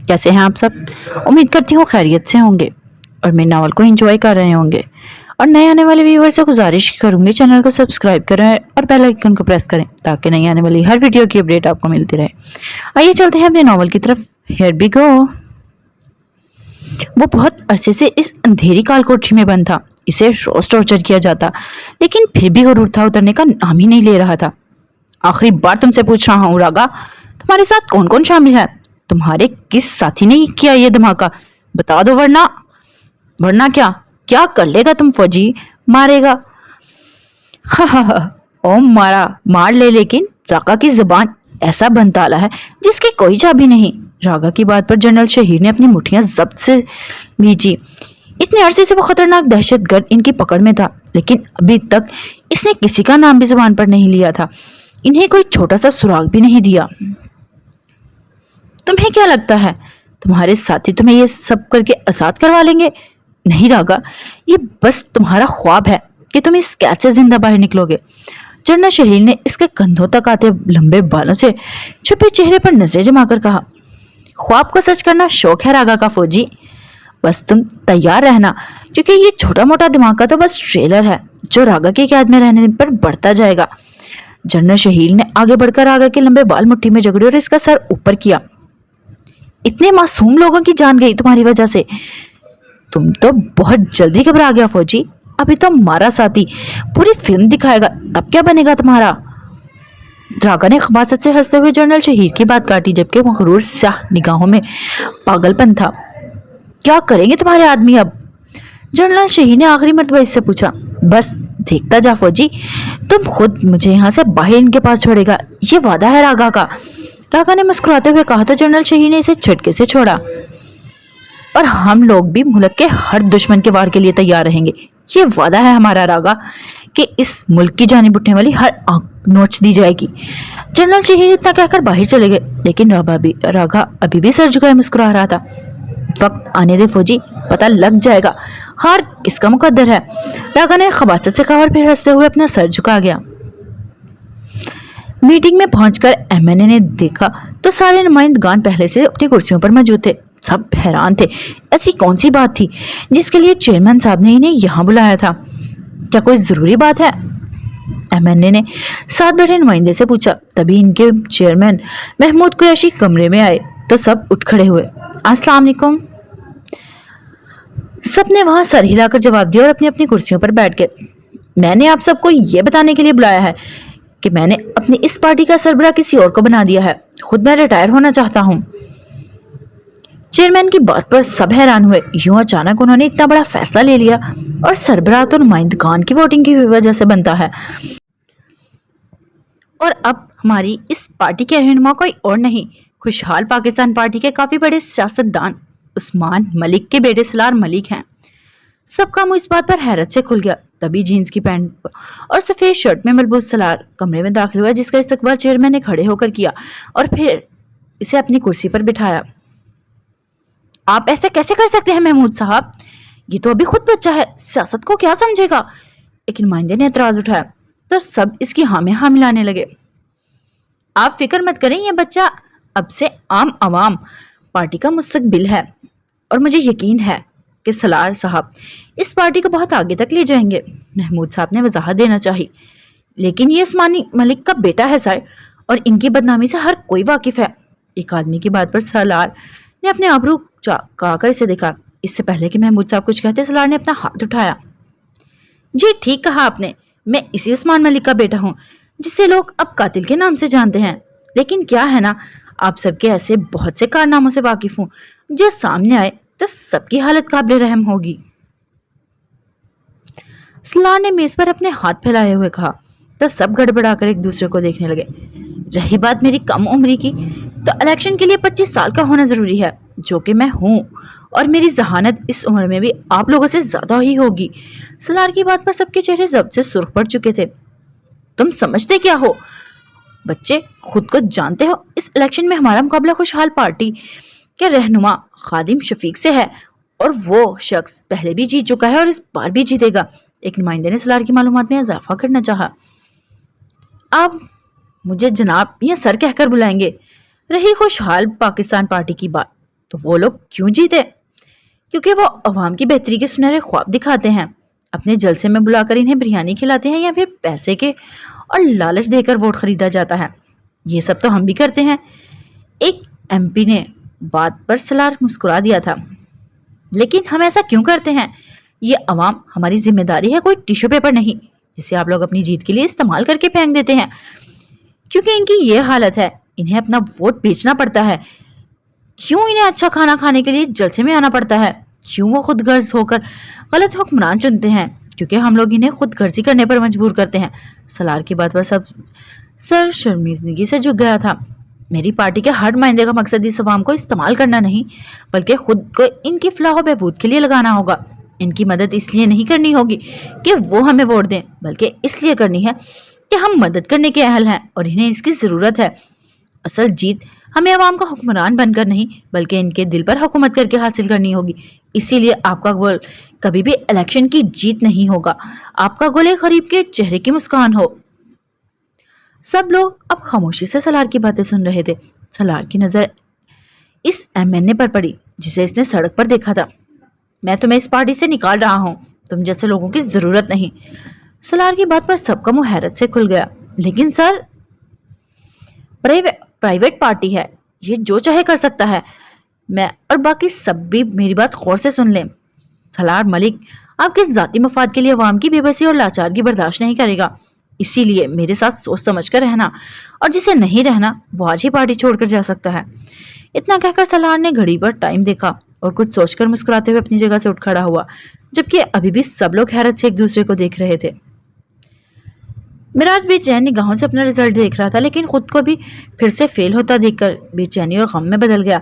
कैसे हैं आप सब? उम्मीद करती हूँ खैरियत से होंगे और मेरे नावल को एंजॉय कर रहे होंगे। और नए आने वाले व्यूअर से गुजारिश करूंगी चैनल को सब्सक्राइब करें और बेल आइकन को प्रेस करें ताकि नई आने वाली हर वीडियो की अपडेट आपको मिलती रहे। आइए चलते हैं अपने नावल की तरफ। Here we go. वो बहुत अरसे से इस अंधेरी काल कोठरी में बंद था। इसे रोज टॉर्चर किया जाता, लेकिन फिर भी गुरूर था उतरने का नाम ही नहीं ले रहा था। आखिरी बार तुमसे पूछ रहा हूँ रागा, तुम्हारे साथ कौन कौन शामिल है? तुम्हारे किस साथी ने किया ये धमाका? बता दो, वरना वरना क्या क्या कर लेगा तुम फौजी? मारेगा? ओ मारा मार ले, लेकिन रागा की जुबान ऐसा बनताला है जिसकी कोई चाबी नहीं। रागा की बात पर जनरल शहीर ने अपनी मुट्ठियां जब्त से भींची। इतने अरसे से वो खतरनाक दहशतगर्द इनकी पकड़ में था, लेकिन अभी तक इसने किसी का नाम भी जुबान पर नहीं लिया था। इन्हें कोई छोटा सा सुराग भी नहीं दिया। तुम्हें क्या लगता है तुम्हारे साथी तुम्हें ये सब करके आजाद करवा लेंगे? नहीं रागा, ये बस तुम्हारा ख्वाब है कि तुम इस कैद से जिंदा बाहर निकलोगे। जनरल शहीर ने इसके कंधों तक आते लंबे बालों से छुपे चेहरे पर नजरें जमाकर कहा, ख्वाब को सच करना शौक है रागा का फौजी। बस तुम तैयार रहना, क्योंकि ये छोटा मोटा दिमाग का तो बस ट्रेलर है जो रागा की कैद में रहने पर बढ़ता जाएगा। जनरल शहीर ने आगे बढ़कर रागा के लंबे बाल मुट्ठी में जकड़े और इसका सर ऊपर किया। इतने मासूम लोगों की जान गई तुम्हारी वजह से। तुम तो बहुत जल्दी घबरा गया फौजी। अभी तो हमारा साथी पूरी फिल्म दिखाएगा, तब क्या बनेगा तुम्हारा? रागा ने खबासत से हंसते हुए जनरल शहीर की बात काटी, जबकि मगरूर स्याह निगाहों में पागलपन था। क्या करेंगे तुम्हारे आदमी अब? जनरल शहीर ने आखिरी मर्तबा इससे पूछा। बस देखता जा फौजी, तुम खुद मुझे यहाँ से बाहर इनके पास छोड़ेगा, ये वादा है रागा का। रागा ने मुस्कुराते हुए कहा तो जनरल शहीर ने इसे झटके से छोड़ा। और हम लोग भी मुल्क के हर दुश्मन के वार के लिए तैयार रहेंगे, ये वादा है हमारा रागा कि इस मुल्क की जानिब उठने वाली हर आंख नोच दी जाएगी। जनरल शहीर इतना कहकर बाहर चले गए, लेकिन रागा अभी भी सर झुकाए मुस्कुरा रहा था। वक्त आने दे फौजी, पता लग जाएगा हार किसका मुकद्दर है, रागा ने खबासत से कहा और फिर हंसते हुए अपना सर झुका गया। मीटिंग में पहुंचकर एमएनए ने देखा तो सारे नुमाइंदगान पहले से अपनी कुर्सियों पर मौजूद थे। सब हैरान थे, ऐसी कौन सी बात थी जिसके लिए चेयरमैन साहब ने इन्हें यहाँ बुलाया था? क्या कोई जरूरी बात है? एमएनए ने साथ बैठे नुमाइंदे से पूछा। तभी इनके चेयरमैन महमूद कुरैशी कमरे में आए तो सब उठ खड़े हुए। अस्सलाम वालेकुम। सबने वहां सर हिलाकर जवाब दिया और अपनी अपनी कुर्सियों पर बैठ गए। मैंने आप सबको ये बताने के लिए बुलाया है कि मैंने अपनी इस पार्टी का सरबराह किसी और को बना दिया है। खुद मैं रिटायर होना चाहता हूँ। चेयरमैन की बात पर सब हैरान हुए। यूं अचानक उन्होंने इतना बड़ा फैसला ले लिया, और सरबराह तो नुमाइंदगान की वोटिंग की वजह से बनता है। और अब हमारी इस पार्टी के रहनुमा कोई और नहीं, खुशहाल पाकिस्तान पार्टी के काफी बड़े सियासतदान उस्मान मलिक के बेटे सलार मलिक हैं। सबका मुंह इस बात पर हैरत से खुल गया। तभी जीन्स की पैंट और सफेद शर्ट में मलबूस सलार कमरे में दाखिल हुआ, जिसका इस्तकबाल चेयरमैन ने खड़े होकर किया और फिर इसे अपनी कुर्सी पर बिठाया। आप ऐसे कैसे कर सकते हैं महमूद साहब? ये तो अभी खुद बच्चा है, सियासत को क्या समझेगा? लेकिन नुमाइंदे ने एतराज उठाया तो सब इसकी हाँ में हाँ मिलाने लगे। आप फिक्र मत करें, ये बच्चा अब से आम आवाम पार्टी का मुस्तकबिल है, और मुझे यकीन है कि सलार साहब इस पार्टी को बहुत आगे तक ले जाएंगे। महमूद साहब ने वजाहत देना चाहिए, लेकिन ये उस्मानी मलिक का बेटा है सर, और इनकी बदनामी से हर कोई वाकिफ है। एक आदमी की बात पर सलार ने अपने आबरू कर इसे देखा। इससे पहले कि महमूद साहब कुछ कहते, सलार ने अपना हाथ उठाया। जी ठीक कहा आपने, मैं इसी उस्मान मलिक का बेटा हूँ जिसे लोग अब कातिल के नाम से जानते हैं। लेकिन क्या है ना, आप सबके ऐसे बहुत से कारनामों से वाकिफ हूँ जो सामने आए तो सबकी हालत काबिल रहम होगी। सलार ने मेज पर अपने हाथ फैलाए हुए कहा तो सब गड़बड़ाकर एक दूसरे को देखने लगे। रही बात मेरी कम उम्र की, तो इलेक्शन के लिए 25 साल का होना जरूरी है, जो कि मैं हूँ, और मेरी जहानत इस उम्र में भी आप लोगों से ज्यादा ही होगी। सलार की बात पर सबके चेहरे जब से सुर्ख पड़ चुके थे। तुम समझते क्या हो बच्चे? खुद को जानते हो इस इलेक्शन में हमारा मुकाबला खुशहाल पार्टी के रहनुमा खादिम शफीक से है, और वो शख्स पहले भी जीत चुका है और इस बार भी जीतेगा। एक नुमाइंदे ने सलार की मालूमात में इजाफा करना चाहा। आप मुझे जनाब या सर कहकर बुलाएंगे। रही खुशहाल पाकिस्तान पार्टी की बात, तो वो लोग क्यों जीते? क्योंकि वो अवाम की बेहतरी के सुनहरे ख्वाब दिखाते हैं, अपने जलसे में बुलाकर इन्हें बिरयानी खिलाते हैं या फिर पैसे के और लालच देकर वोट खरीदा जाता है। ये सब तो हम भी करते हैं। एक एमपी ने बात पर सलार मुस्कुरा दिया था। लेकिन हम ऐसा क्यों करते हैं? ये अवाम हमारी जिम्मेदारी है, कोई टिश्यू पेपर नहीं जिसे आप लोग अपनी जीत के लिए इस्तेमाल करके फेंक देते हैं। क्योंकि इनकी ये हालत है, इन्हें अपना वोट बेचना पड़ता है। क्यों इन्हें अच्छा खाना खाने के लिए जलसे में आना पड़ता है? क्यों वो खुद गर्ज होकर गलत हुक्मरान चुनते हैं? क्योंकि हम लोग इन्हें खुद गर्जी करने पर मजबूर करते हैं। सलार की बात पर सब सर शर्मिंदगी से झुक गया था। मेरी पार्टी के हर मायने का मकसद इस अवाम को इस्तेमाल करना नहीं, बल्कि खुद को इनकी फलाह व बहबूद के लिए लगाना होगा। इनकी मदद इसलिए नहीं करनी होगी कि वो हमें वोट दें, बल्कि इसलिए करनी है कि हम मदद करने के अहल हैं और इन्हें इसकी ज़रूरत है। असल जीत हमें अवाम का हुक्मरान बनकर नहीं, बल्कि इनके दिल पर हुकूमत करके हासिल करनी होगी। इसीलिए आपका गोल कभी भी इलेक्शन की जीत नहीं होगा, आपका गोल एक गरीब के चेहरे की मुस्कान हो। सब लोग अब खामोशी से सलार की बातें सुन रहे थे। सलार की नजर इस एमएनए पर पड़ी जिसे इसने सड़क पर देखा था। मैं तुम्हें इस पार्टी से निकाल रहा हूं, तुम जैसे लोगों की जरूरत नहीं। सलार की बात पर सबका मुंह हैरत से खुल गया। लेकिन सर, प्राइवेट पार्टी है, ये जो चाहे कर सकता है। मैं और बाकी सब भी मेरी बात गौर से सुन लें। सलार मलिक आपके जाती मफाद के लिए अवाम की बेबसी और लाचारगी बर्दाश्त नहीं करेगा। इसीलिए मेरे साथ सोच समझ कर रहना, और जिसे नहीं रहना वो आज ही पार्टी छोड़कर जा सकता है। इतना कहकर सलार ने घड़ी पर टाइम देखा और कुछ सोचकर मुस्कुराते हुए अपनी जगह से उठ खड़ा हुआ, जबकि अभी भी सब लोग हैरत से एक दूसरे को देख रहे थे। मिराज बेचैन निगाहों से अपना रिजल्ट देख रहा था, लेकिन खुद को भी फिर से फेल होता देखकर बेचैनी और गम में बदल गया।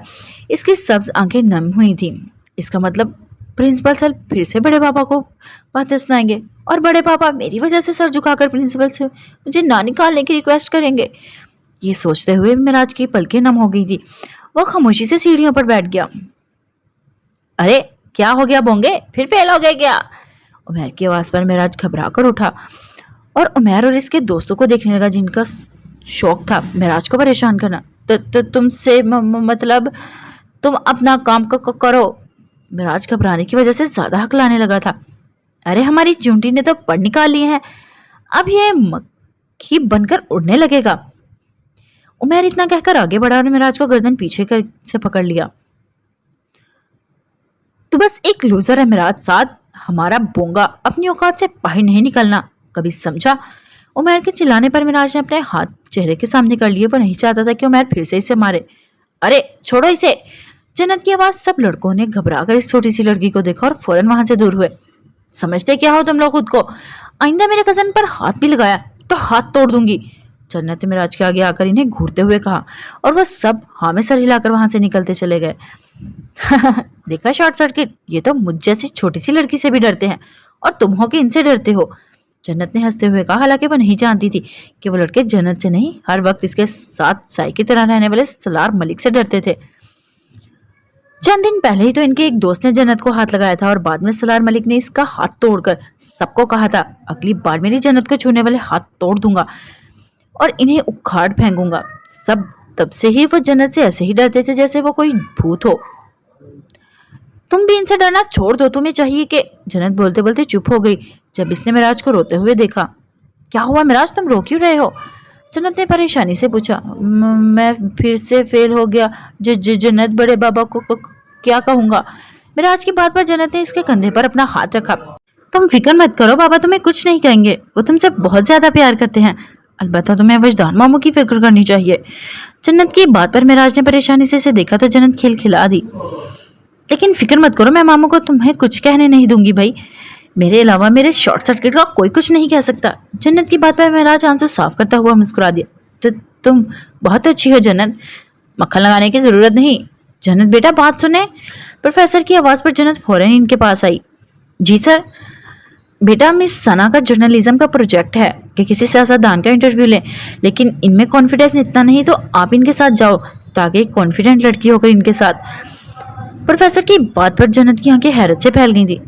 इसकी सब्ज आंखें नम हुई थीं। इसका मतलब प्रिंसिपल सर फिर से बड़े पापा को बातें सुनाएंगे और बड़े पापा मेरी वजह से सर झुकाकर प्रिंसिपल से मुझे ना निकालने की रिक्वेस्ट करेंगे। ये सोचते हुए मिराज की पलकें नम हो गई थी। वह खामोशी से सीढ़ियों पर बैठ गया। अरे क्या हो गया बोंगे, फिर फेल हो गए क्या? उमैर की आवाज पर मिराज घबरा कर उठा और उमैर और इसके दोस्तों को देखने लगा, जिनका शौक था मिराज को परेशान करना। तो तुमसे मतलब तुम अपना काम करो। मिराज घबराने की वजह से ज्यादा हकलाने लगा था। अरे हमारी चूंटी ने तो पढ़ निकाल लिए हैं, अब ये मक्खी बनकर उड़ने लगेगा। उमैर इतना कहकर आगे बढ़ा और मिराज को गर्दन पीछे से पकड़ लिया। तो बस एक लूजर है मिराज, साथ हमारा बोंगा, अपनी औकात से बाहर नहीं निकलना, कभी समझा? उमैर के चिल्लाने पर मिराज ने अपने हाथ चेहरे के सामने कर लिए। वो नहीं चाहता था कि उमैर फिर से इसे मारे। अरे छोड़ो इसे। जन्नत की आवाज। सब लड़कों ने घबरा कर इस छोटी सी लड़की को देखा और फौरन वहां से दूर हुए। समझते क्या हो तुम लोग खुद को? आइंदा मेरे कजन पर हाथ भी लगाया तो हाथ तोड़ दूंगी। जन्नत ने मिराज के आगे आकर इन्हें घूरते हुए कहा और वह सब हाँ में सर हिलाकर वहां से निकलते चले गए। देखा शॉर्ट सर्किट, ये तो मुझ जैसी छोटी सी लड़की से भी डरते हैं और तुम हो कि इनसे डरते हो। जन्नत ने हंसते हुए कहा, हालांकि वो नहीं जानती थी कि वो लड़के जन्नत से नहीं, हर वक्त इसके साथ साई की तरह रहने वाले सलार मलिक से डरते थे। चंद दिन पहले ही तो इनके एक दोस्त ने जन्नत को हाथ लगाया था और बाद में सलार मलिक ने इसका हाथ तोड़कर सबको कहा था, अगली बार मेरी जन्नत को छूने वाले हाथ तोड़ दूंगा और इन्हें उखाड़ फेंकूंगा। सब तब से ही वो जन्नत से ऐसे ही डरते थे जैसे वो कोई भूत हो। तुम भी इनसे डरना छोड़ दो, तुम्हें चाहिए कि। जन्नत बोलते बोलते चुप हो गई जब इसने मिराज को रोते हुए देखा। क्या हुआ मिराज, तुम रो क्यों रहे हो? जन्नत ने परेशानी से पूछा। मैं फिर से फेल हो गया। जन्नत बड़े बाबा को क्या कहूंगा? मिराज की बात पर जन्नत ने इसके कंधे पर अपना हाथ रखा। तुम फिक्र मत करो, बाबा तुम्हें कुछ नहीं कहेंगे, वो तुमसे बहुत ज्यादा प्यार करते हैं। अलबत्ता तुम्हें वजदान मामू की फिक्र करनी चाहिए। जन्नत की बात पर मिराज ने परेशानी से इसे देखा तो जन्नत खिलखिला दी। लेकिन फिक्र मत करो, मैं मामू को तुम्हें कुछ कहने नहीं दूंगी भाई। मेरे अलावा मेरे शॉर्ट सर्किट का कोई कुछ नहीं कह सकता। जन्नत की बात पर मिराज आंसू साफ करता हुआ मुस्कुरा दिया। तो तुम बहुत अच्छी हो जन्नत, मक्खन लगाने की जरूरत नहीं। जन्नत बेटा बात सुने। प्रोफेसर की आवाज पर जन्नत फौरन इनके पास आई। जी सर। बेटा मिस सना का जर्नलिज्म का प्रोजेक्ट है कि किसी सियासतदान का इंटरव्यू लें, लेकिन इनमें कॉन्फिडेंस इतना नहीं तो आप इनके साथ जाओ, ताकि एक कॉन्फिडेंट लड़की होकर इनके साथ। प्रोफेसर की बात पर जन्नत की आंखें हैरत से फैल गई थी।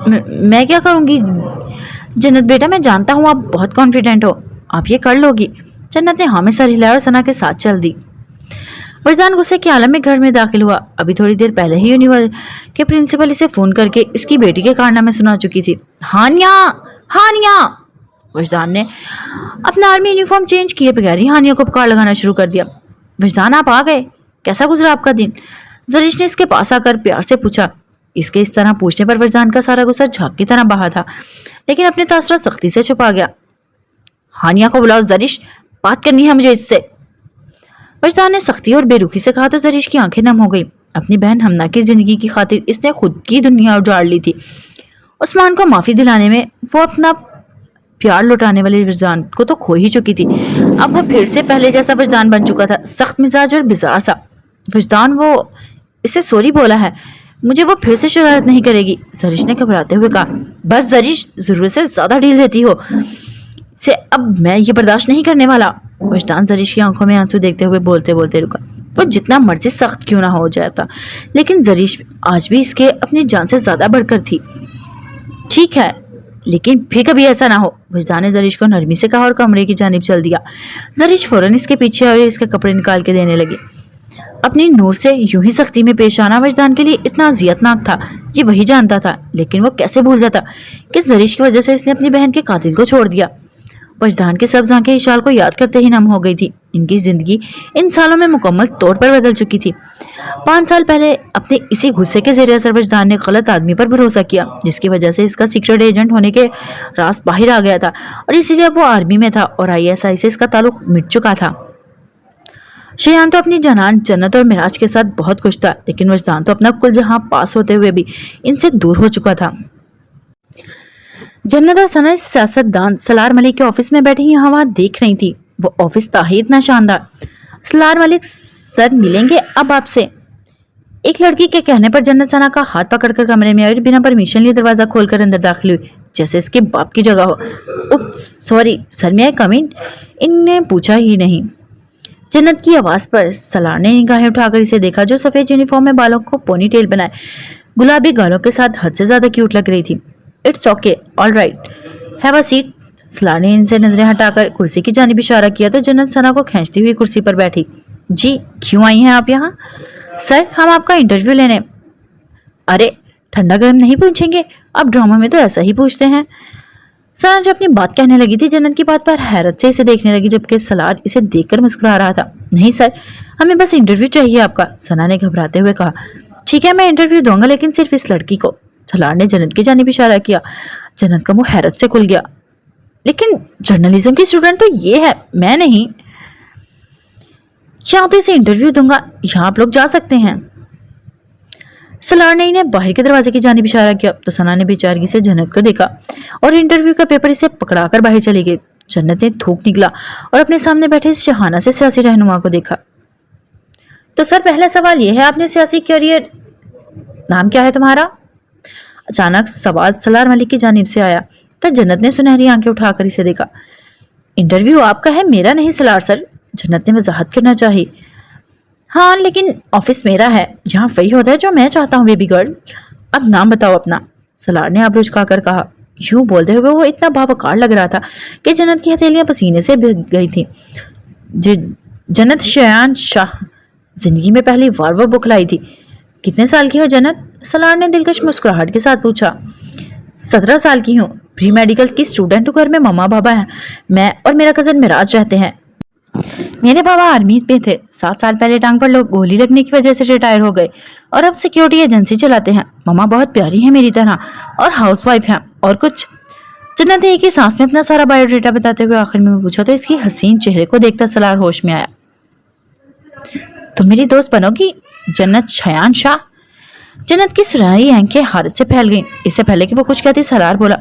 मैं क्या करूंगी जन्नत बेटा, मैं जानता हूँ आप बहुत कॉन्फिडेंट हो, आप ये कर लोगी। जन्नत ने हाँ में सर हिलाया और सना के साथ चल दी। वजदान गुस्से के आलम में घर में दाखिल हुआ। अभी थोड़ी देर पहले ही यूनिवर्सिटी के प्रिंसिपल इसे फोन करके इसकी बेटी के कारनामे सुना चुकी थी। हानिया, हानिया! वजदान ने अपना आर्मी यूनिफॉर्म चेंज किए बगैर ही हानिया को पुकार लगाना शुरू कर दिया। वजदान, आप आ गए, कैसा गुजरा आपका दिन? जरीश ने इसके पास आकर प्यार से पूछा। इसके इस तरह पूछने पर वजदान का सारा गुस्सा झाग की तरह बहा था, लेकिन अपने तासुरात सख्ती से छुपा गया। हानिया को बुलाओ जरीश, बात करनी है मुझे इससे। वजदान ने सख्ती और बेरुखी से कहा तो जरीश की आंखें नम हो गई। अपनी बहन हमना की जिंदगी की खातिर इसने खुद की दुनिया उजाड़ ली थी। उस्मान को माफी दिलाने में वो अपना प्यार लौटाने वाले वजदान को तो खो ही चुकी थी। अब वो फिर से पहले जैसा वजदान बन चुका था, सख्त मिजाज और बिजार सा। वजदान, वो इसे सॉरी बोला है, मुझे वो फिर से शरारत नहीं करेगी, जरीश ने घबराते हुए कहा। बस जरीश, जरूरत से ज्यादा ढील देती हो से, अब मैं ये बर्दाश्त नहीं करने वाला। वजदान जरीश की आंखों में आंसू देखते हुए बोलते बोलते रुका। वो जितना मर्जी सख्त क्यों ना हो जाता, लेकिन जरीश आज भी इसके अपनी जान से ज्यादा बढ़कर थी। ठीक है, लेकिन फिर कभी ऐसा ना हो, वजदान ने जरीश को नरमी से कहा और कमरे की जानिब चल दिया। जरीश फौरन इसके पीछे और इसके कपड़े निकाल के देने लगी। अपनी नूर से यूं ही सख्ती में पेश आना वजदान के लिए इतना अजियतनाक था, ये वही जानता था, लेकिन वो कैसे भूल जाता कि जरीश की वजह से इसने अपनी बहन के कातिल को छोड़ दिया। वजदान की सब्ज आंखें इशाल को याद करते ही नम हो गई थी। इनकी जिंदगी इन सालों में मुकम्मल तौर पर बदल चुकी थी। 5 साल पहले अपने इसी गुस्से के ज़रिए असर वजदान ने गलत आदमी पर भरोसा किया, जिसकी वजह से इसका सीक्रेट एजेंट होने के राज बाहर आ गया था और इसीलिए वो आर्मी में था और ISI से इसका ताल्लुक मिट चुका था। शेयान तो अपनी जनान जन्नत और मिराज के साथ बहुत खुश था, लेकिन वजदान तो अपना कुल जहां पास होते हुए भी इनसे दूर हो चुका था। जन्नत और सना सियासतदान सलार मलिक के ऑफिस में बैठी यहाँ वहां देख रही थी। वो ऑफिस था ही इतना शानदार। सलार मलिक, सर मिलेंगे अब आपसे। एक लड़की के कहने पर जन्नत सना का हाथ पकड़कर कमरे में आई और बिना परमिशन लिए दरवाजा खोलकर अंदर दाखिल हुई, जैसे इसके बाप की जगह हो। उप सॉरी सर, मैं कम इन? इनने पूछा ही नहीं। जन्नत की आवाज पर सलार ने निगाहें उठाकर इसे देखा, जो सफेद यूनिफॉर्म में बालों को पोनी टेल बनाए गुलाबी गालों के साथ हद से ज्यादा क्यूट लग रही थी। It's okay, all right, have a seat. Salaar ने इनसे नजरें हटाकर कुर्सी की जानिब इशारा किया तो जन्नत सना को खींचती हुई कुर्सी पर बैठी। जी, क्यों आई हैं आप यहाँ? सर, हम आपका इंटरव्यू लेने। अरे, ठंडा गर्म नहीं पूछेंगे, आप ड्रामा में तो ऐसा ही पूछते हैं। सना जो अपनी बात कहने लगी थी, जन्नत की बात पर हैरत से इसे देखने लगी, जबकि सलार इसे देखकर मुस्कुरा रहा था। नहीं सर, हमें बस इंटरव्यू चाहिए आपका, सना ने घबराते हुए कहा। ठीक है, मैं इंटरव्यू दूंगा, लेकिन सिर्फ इस लड़की को। सलार ने जन्नत की जानिब इशारा किया। जन्नत का मुंह हैरत से खुल गया। लेकिन जर्नलिज्म की स्टूडेंट तो ये है, मैं नहीं। यहाँ तो इसे इंटरव्यू दूंगा, यहाँ आप लोग जा सकते हैं। सलार ने इन्हें बाहर के दरवाजे की जानिब इशारा किया तो सना ने बेचारगी से जन्नत को देखा और इंटरव्यू का पेपर इसे पकड़ाकर बाहर चली गई। जन्नत ने थूक निकला और अपने सामने बैठे इस शहाना से सियासी रहनुमा को देखा। तो सर, पहला सवाल यह है, आपने सियासी करियर, नाम क्या है तुम्हारा? अचानक सवाल सलार मलिक की जानिब से आया तो जन्नत ने सुनहरी आंखें उठाकर इसे देखा। इंटरव्यू आपका है, मेरा नहीं सलार सर, जन्नत ने वजाहत करना चाहिए। हाँ, लेकिन ऑफिस मेरा है, यहाँ वही होता है जो मैं चाहता हूँ बेबी गर्ल। अब नाम बताओ अपना, सलार ने आबरू झुकाकर कहा। यूं बोलते हुए वो इतना बावकार लग रहा था कि जन्नत की हथेलियां पसीने से भीग गई थी। जन्नत शेयान शाह, जिंदगी में पहली बार वो बुखलाई थी। कितने साल की हो जन्नत? सलार ने दिलकश मुस्कुराहट के साथ पूछा। 17 साल की हूँ, प्री मेडिकल की स्टूडेंट हूँ। घर में मम्मा पापा हैं, मैं और मेरा कजन मिराज रहते हैं। मेरे बाबा आर्मी में थे, 7 साल पहले टांग पर लोग गोली लगने की वजह से रिटायर हो गए और अब सिक्योरिटी एजेंसी चलाते हैं। मम्मा बहुत प्यारी है मेरी तरह और हाउसवाइफ हैं। और कुछ? जन्नत ने एक ही सांस में अपना सारा बायोडाटा बताते हुए आखिर में पूछा तो इसकी हसीन चेहरे को देखकर सलार होश में आया। तुम मेरी दोस्त बनोगी जन्नत शेयान शाह? जन्नत की सुनहरी आंखें हारत से फैल गईं। इससे पहले कि वो कुछ कहती सलार बोला,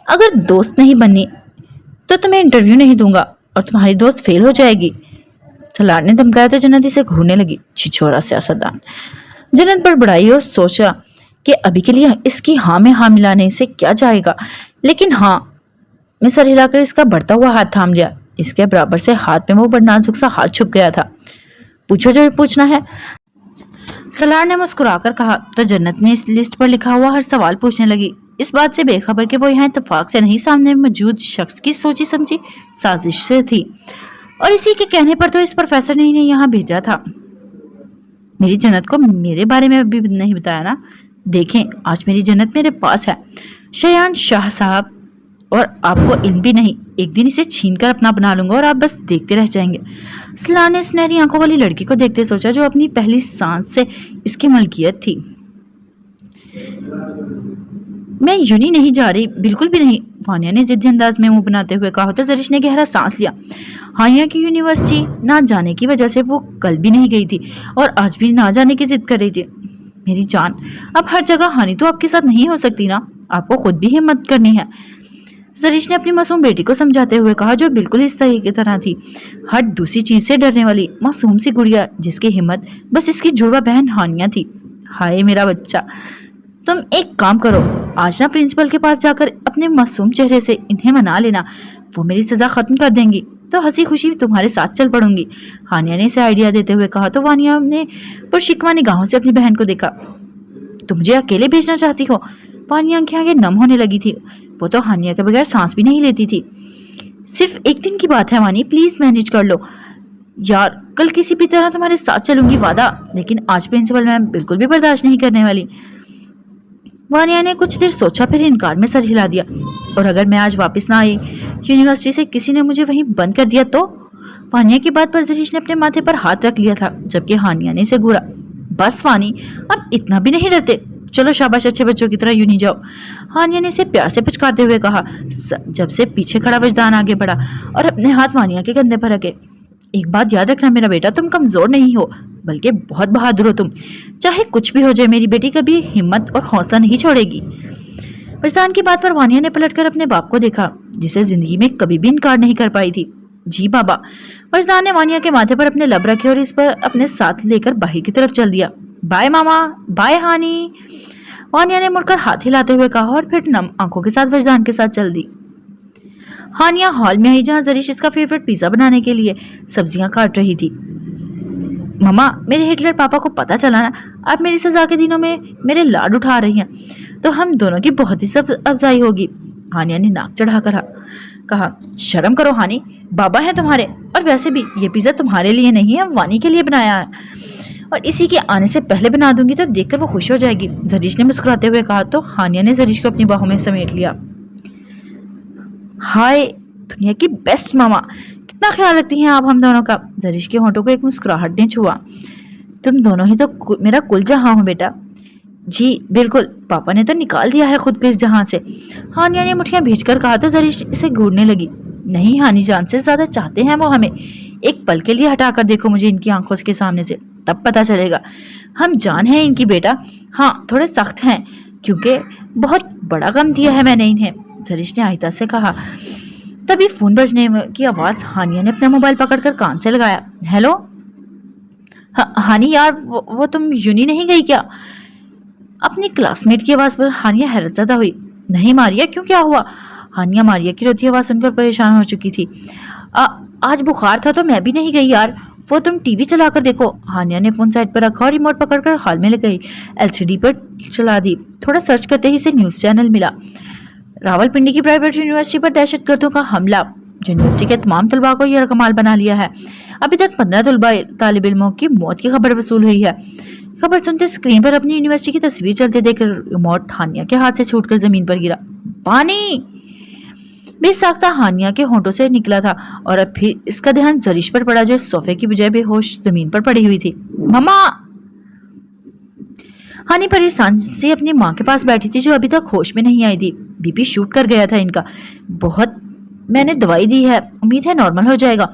अगर दोस्त नहीं बननी तो तुम्हें इंटरव्यू नहीं दूंगा और तुम्हारी दोस्त फेल हो जाएगी। सलार ने धमकाया तो जन्नत इसे घूरने लगी। छिछोरा सियासतदान। जन्नत पर बढ़ाई और सोचा कि अभी के लिए इसकी हाँ में हाँ मिलाने से क्या जाएगा, लेकिन हाँ में सर हिलाकर इसका बढ़ता हुआ हाथ थाम लिया। इसके बराबर से हाथ में वो बड़ा नाजुक सा हाथ छुप गया था। पूछो जो पूछना है, सलार ने मुस्कुराकर कहा तो जन्नत ने इस लिस्ट पर लिखा हुआ हर सवाल पूछने लगी, इस बात से बेखबर कि वो यहाँ इत्तेफाक से नहीं, सामने मौजूद शख्स की सोची समझी साजिश से थी। और इसी के कहने पर तो इस प्रोफेसर ने इन्हें यहाँ भेजा था। मेरी जन्नत को मेरे बारे में भी नहीं बताया ना। देखें, आज मेरी जन्नत मेरे पास है शयान शाह साहब, और आपको इल्म भी नहीं। एक दिन इसे छीन कर अपना बना लूंगा और आप बस देखते रह जाएंगे। सलार ने सुनहरी आंखों वाली लड़की को देखते सोचा, जो अपनी पहली सांस से इसकी मलकियत थी। मैं यूनी नहीं जा रही, बिल्कुल भी नहीं, वानिया ने जिद्दी अंदाज में मुंह बनाते हुए कहा। तो जरिश ने गहरा सांस लिया। हानिया की यूनिवर्सिटी ना जाने की वजह से वो कल भी नहीं गई थी और आज भी ना जाने की जिद कर रही थी। मेरी जान, अब हर जगह हानि तो आपके साथ नहीं हो सकती ना, आपको खुद भी हिम्मत करनी है, जरीश ने अपनी मासूम बेटी को समझाते हुए कहा, जो बिल्कुल इस तरह थी, हर दूसरी चीज से डरने वाली मासूम सी गुड़िया, जिसकी हिम्मत बस इसकी जुड़वा बहन हानिया थी। हाय मेरा बच्चा, तुम एक काम करो, आज ना प्रिंसिपल के पास जाकर अपने मासूम चेहरे से इन्हें मना लेना, वो मेरी सजा खत्म कर देंगी तो हंसी खुशी तुम्हारे साथ चल पड़ूंगी। हानिया ने इसे आइडिया देते हुए कहा। तो वानिया ने पुरशिकवा निगाहों से अपनी बहन को देखा। तुम मुझे अकेले भेजना चाहती हो? वानिया की आंखें नम होने लगी थी। वो तो हानिया के बगैर सांस भी नहीं लेती थी। सिर्फ एक दिन की बात है वानी, प्लीज मैनेज कर लो यार, कल किसी भी तरह तुम्हारे साथ चलूंगी वादा, लेकिन आज प्रिंसिपल मैम बिल्कुल भी बर्दाश्त नहीं करने वाली। वानिया ने कुछ देर सोचा, फिर इनकार में सर हिला दिया। और अगर मैं आज वापस ना आई, यूनिवर्सिटी से किसी ने मुझे वहीं बंद कर दिया तो? वानिया की बात पर जरीश ने अपने माथे पर हाथ रख लिया था, जबकि हानिया ने इसे घूरा। बस वानी, अब इतना भी नहीं डरते, चलो शाबाश, अच्छे बच्चों की तरह यूं नहीं जाओ। हानिया ने इसे प्यार से पुचकारते हुए कहा, जब से पीछे खड़ा वजदान आगे बढ़ा और अपने हाथ वानिया के कंधे पर रखे। एक बात याद रखना मेरा बेटा, तुम कमजोर नहीं हो, बल्कि बहुत बहादुर हो तुम। चाहे कुछ भी हो जाए, मेरी बेटी कभी हिम्मत और हौसला नहीं छोड़ेगी। वजदान की बात पर वानिया ने पलटकर अपने बाप को देखा, जिसे जिंदगी में कभी भी इनकार नहीं कर पाई थी। जी बाबा। वजदान ने वानिया के माथे पर अपने लब रखे और इस पर अपने साथ लेकर बाहर की तरफ चल दिया। बाय मामा, बाय हानी, वानिया ने मुड़कर हाथ हिलाते हुए कहा और फिर नम आंखों के साथ वजदान के साथ चल दी। हानिया हॉल में आई, जहां जरीश इसका फेवरेट पिज्जा बनाने के लिए सब्जियां काट रही थी। मम्मा, मेरे हिटलर पापा को पता चला ना, आप मेरी सजा के दिनों में मेरे लाड उठा रही हैं, तो हम दोनों की बहुत ही सब अफजाई होगी। हानिया ने नाक चढ़ाकर कहा, शर्म करो हानी, बाबा है तुम्हारे, और वैसे भी ये पिज्जा तुम्हारे लिए नहीं है, वानी के लिए बनाया है, और इसी के आने से पहले बना दूंगी तो देखकर वो खुश हो जाएगी। जरीश ने मुस्कुराते हुए कहा। तो हानिया ने जरीश को अपनी बाहों में समेट लिया। हाय दुनिया की बेस्ट मामा, कितना ख्याल रखती हैं आप हम दोनों का। जरीश के होंठों को एक मुस्कुराहट ने छुआ। तुम दोनों ही तो मेरा कुल जहां हो बेटा। जी बिल्कुल, पापा ने तो निकाल दिया है खुद को इस जहां से। हानिया ने मुठियां भेजकर कहा। तो जरीश इसे घूरने लगी। नहीं हानी जान, से ज्यादा चाहते हैं वो हमें। एक पल के लिए हटाकर देखो मुझे इनकी आंखों के सामने से, तब पता चलेगा। हम जान है इनकी बेटा, हाँ थोड़े सख्त हैं, क्योंकि बहुत बड़ा गम दिया है मैंने इन्हें, जरीश ने आहिस्ता से कहा। तभी फोन बजने की आवाज हानिया ने अपना मोबाइल पकड़कर कान से लगाया। हेलो हानी यार, वो तुम यूनी नहीं गई क्या? अपनी क्लासमेट की आवाज पर हानिया हैरत ज़्यादा हुई। नहीं मारिया, क्यों, क्या हुआ? हानिया मारिया की रोती आवाज सुनकर परेशान हो चुकी थी। आज बुखार था तो मैं भी नहीं गई यार, वो तुम टीवी चलाकर देखो। हानिया ने फोन साइड पर रखा और रिमोट पकड़कर हॉल में ले गई। एलसीडी पर चला दी। थोड़ा सर्च करते ही इसे न्यूज चैनल मिला। रावलपिंडी की प्राइवेट यूनिवर्सिटी पर दहशतगर्दों का हमला। यूनिवर्सिटी के तमाम तलबा को यह कमाल बना लिया है। अभी तक 15 तालिब इल्मों की मौत की खबर वसूल हुई है। खबर सुनते स्क्रीन पर अपनी यूनिवर्सिटी की तस्वीर चलते देख रिमोट हानिया के हाथ से छूटकर जमीन पर गिरा। पानी! बेसाख्ता हानिया के होंठों से निकला था और अब फिर इसका ध्यान जरीश पर पड़ा, जो सोफे की बजाय बेहोश जमीन पर पड़ी हुई थी। मम्मा! हानी परेशान से अपनी माँ के पास बैठी थी, जो अभी तक होश में नहीं आई थी। बीपी शूट कर गया था इनका। बहुत मैंने दवाई दी है, उम्मीद है नॉर्मल हो जाएगा,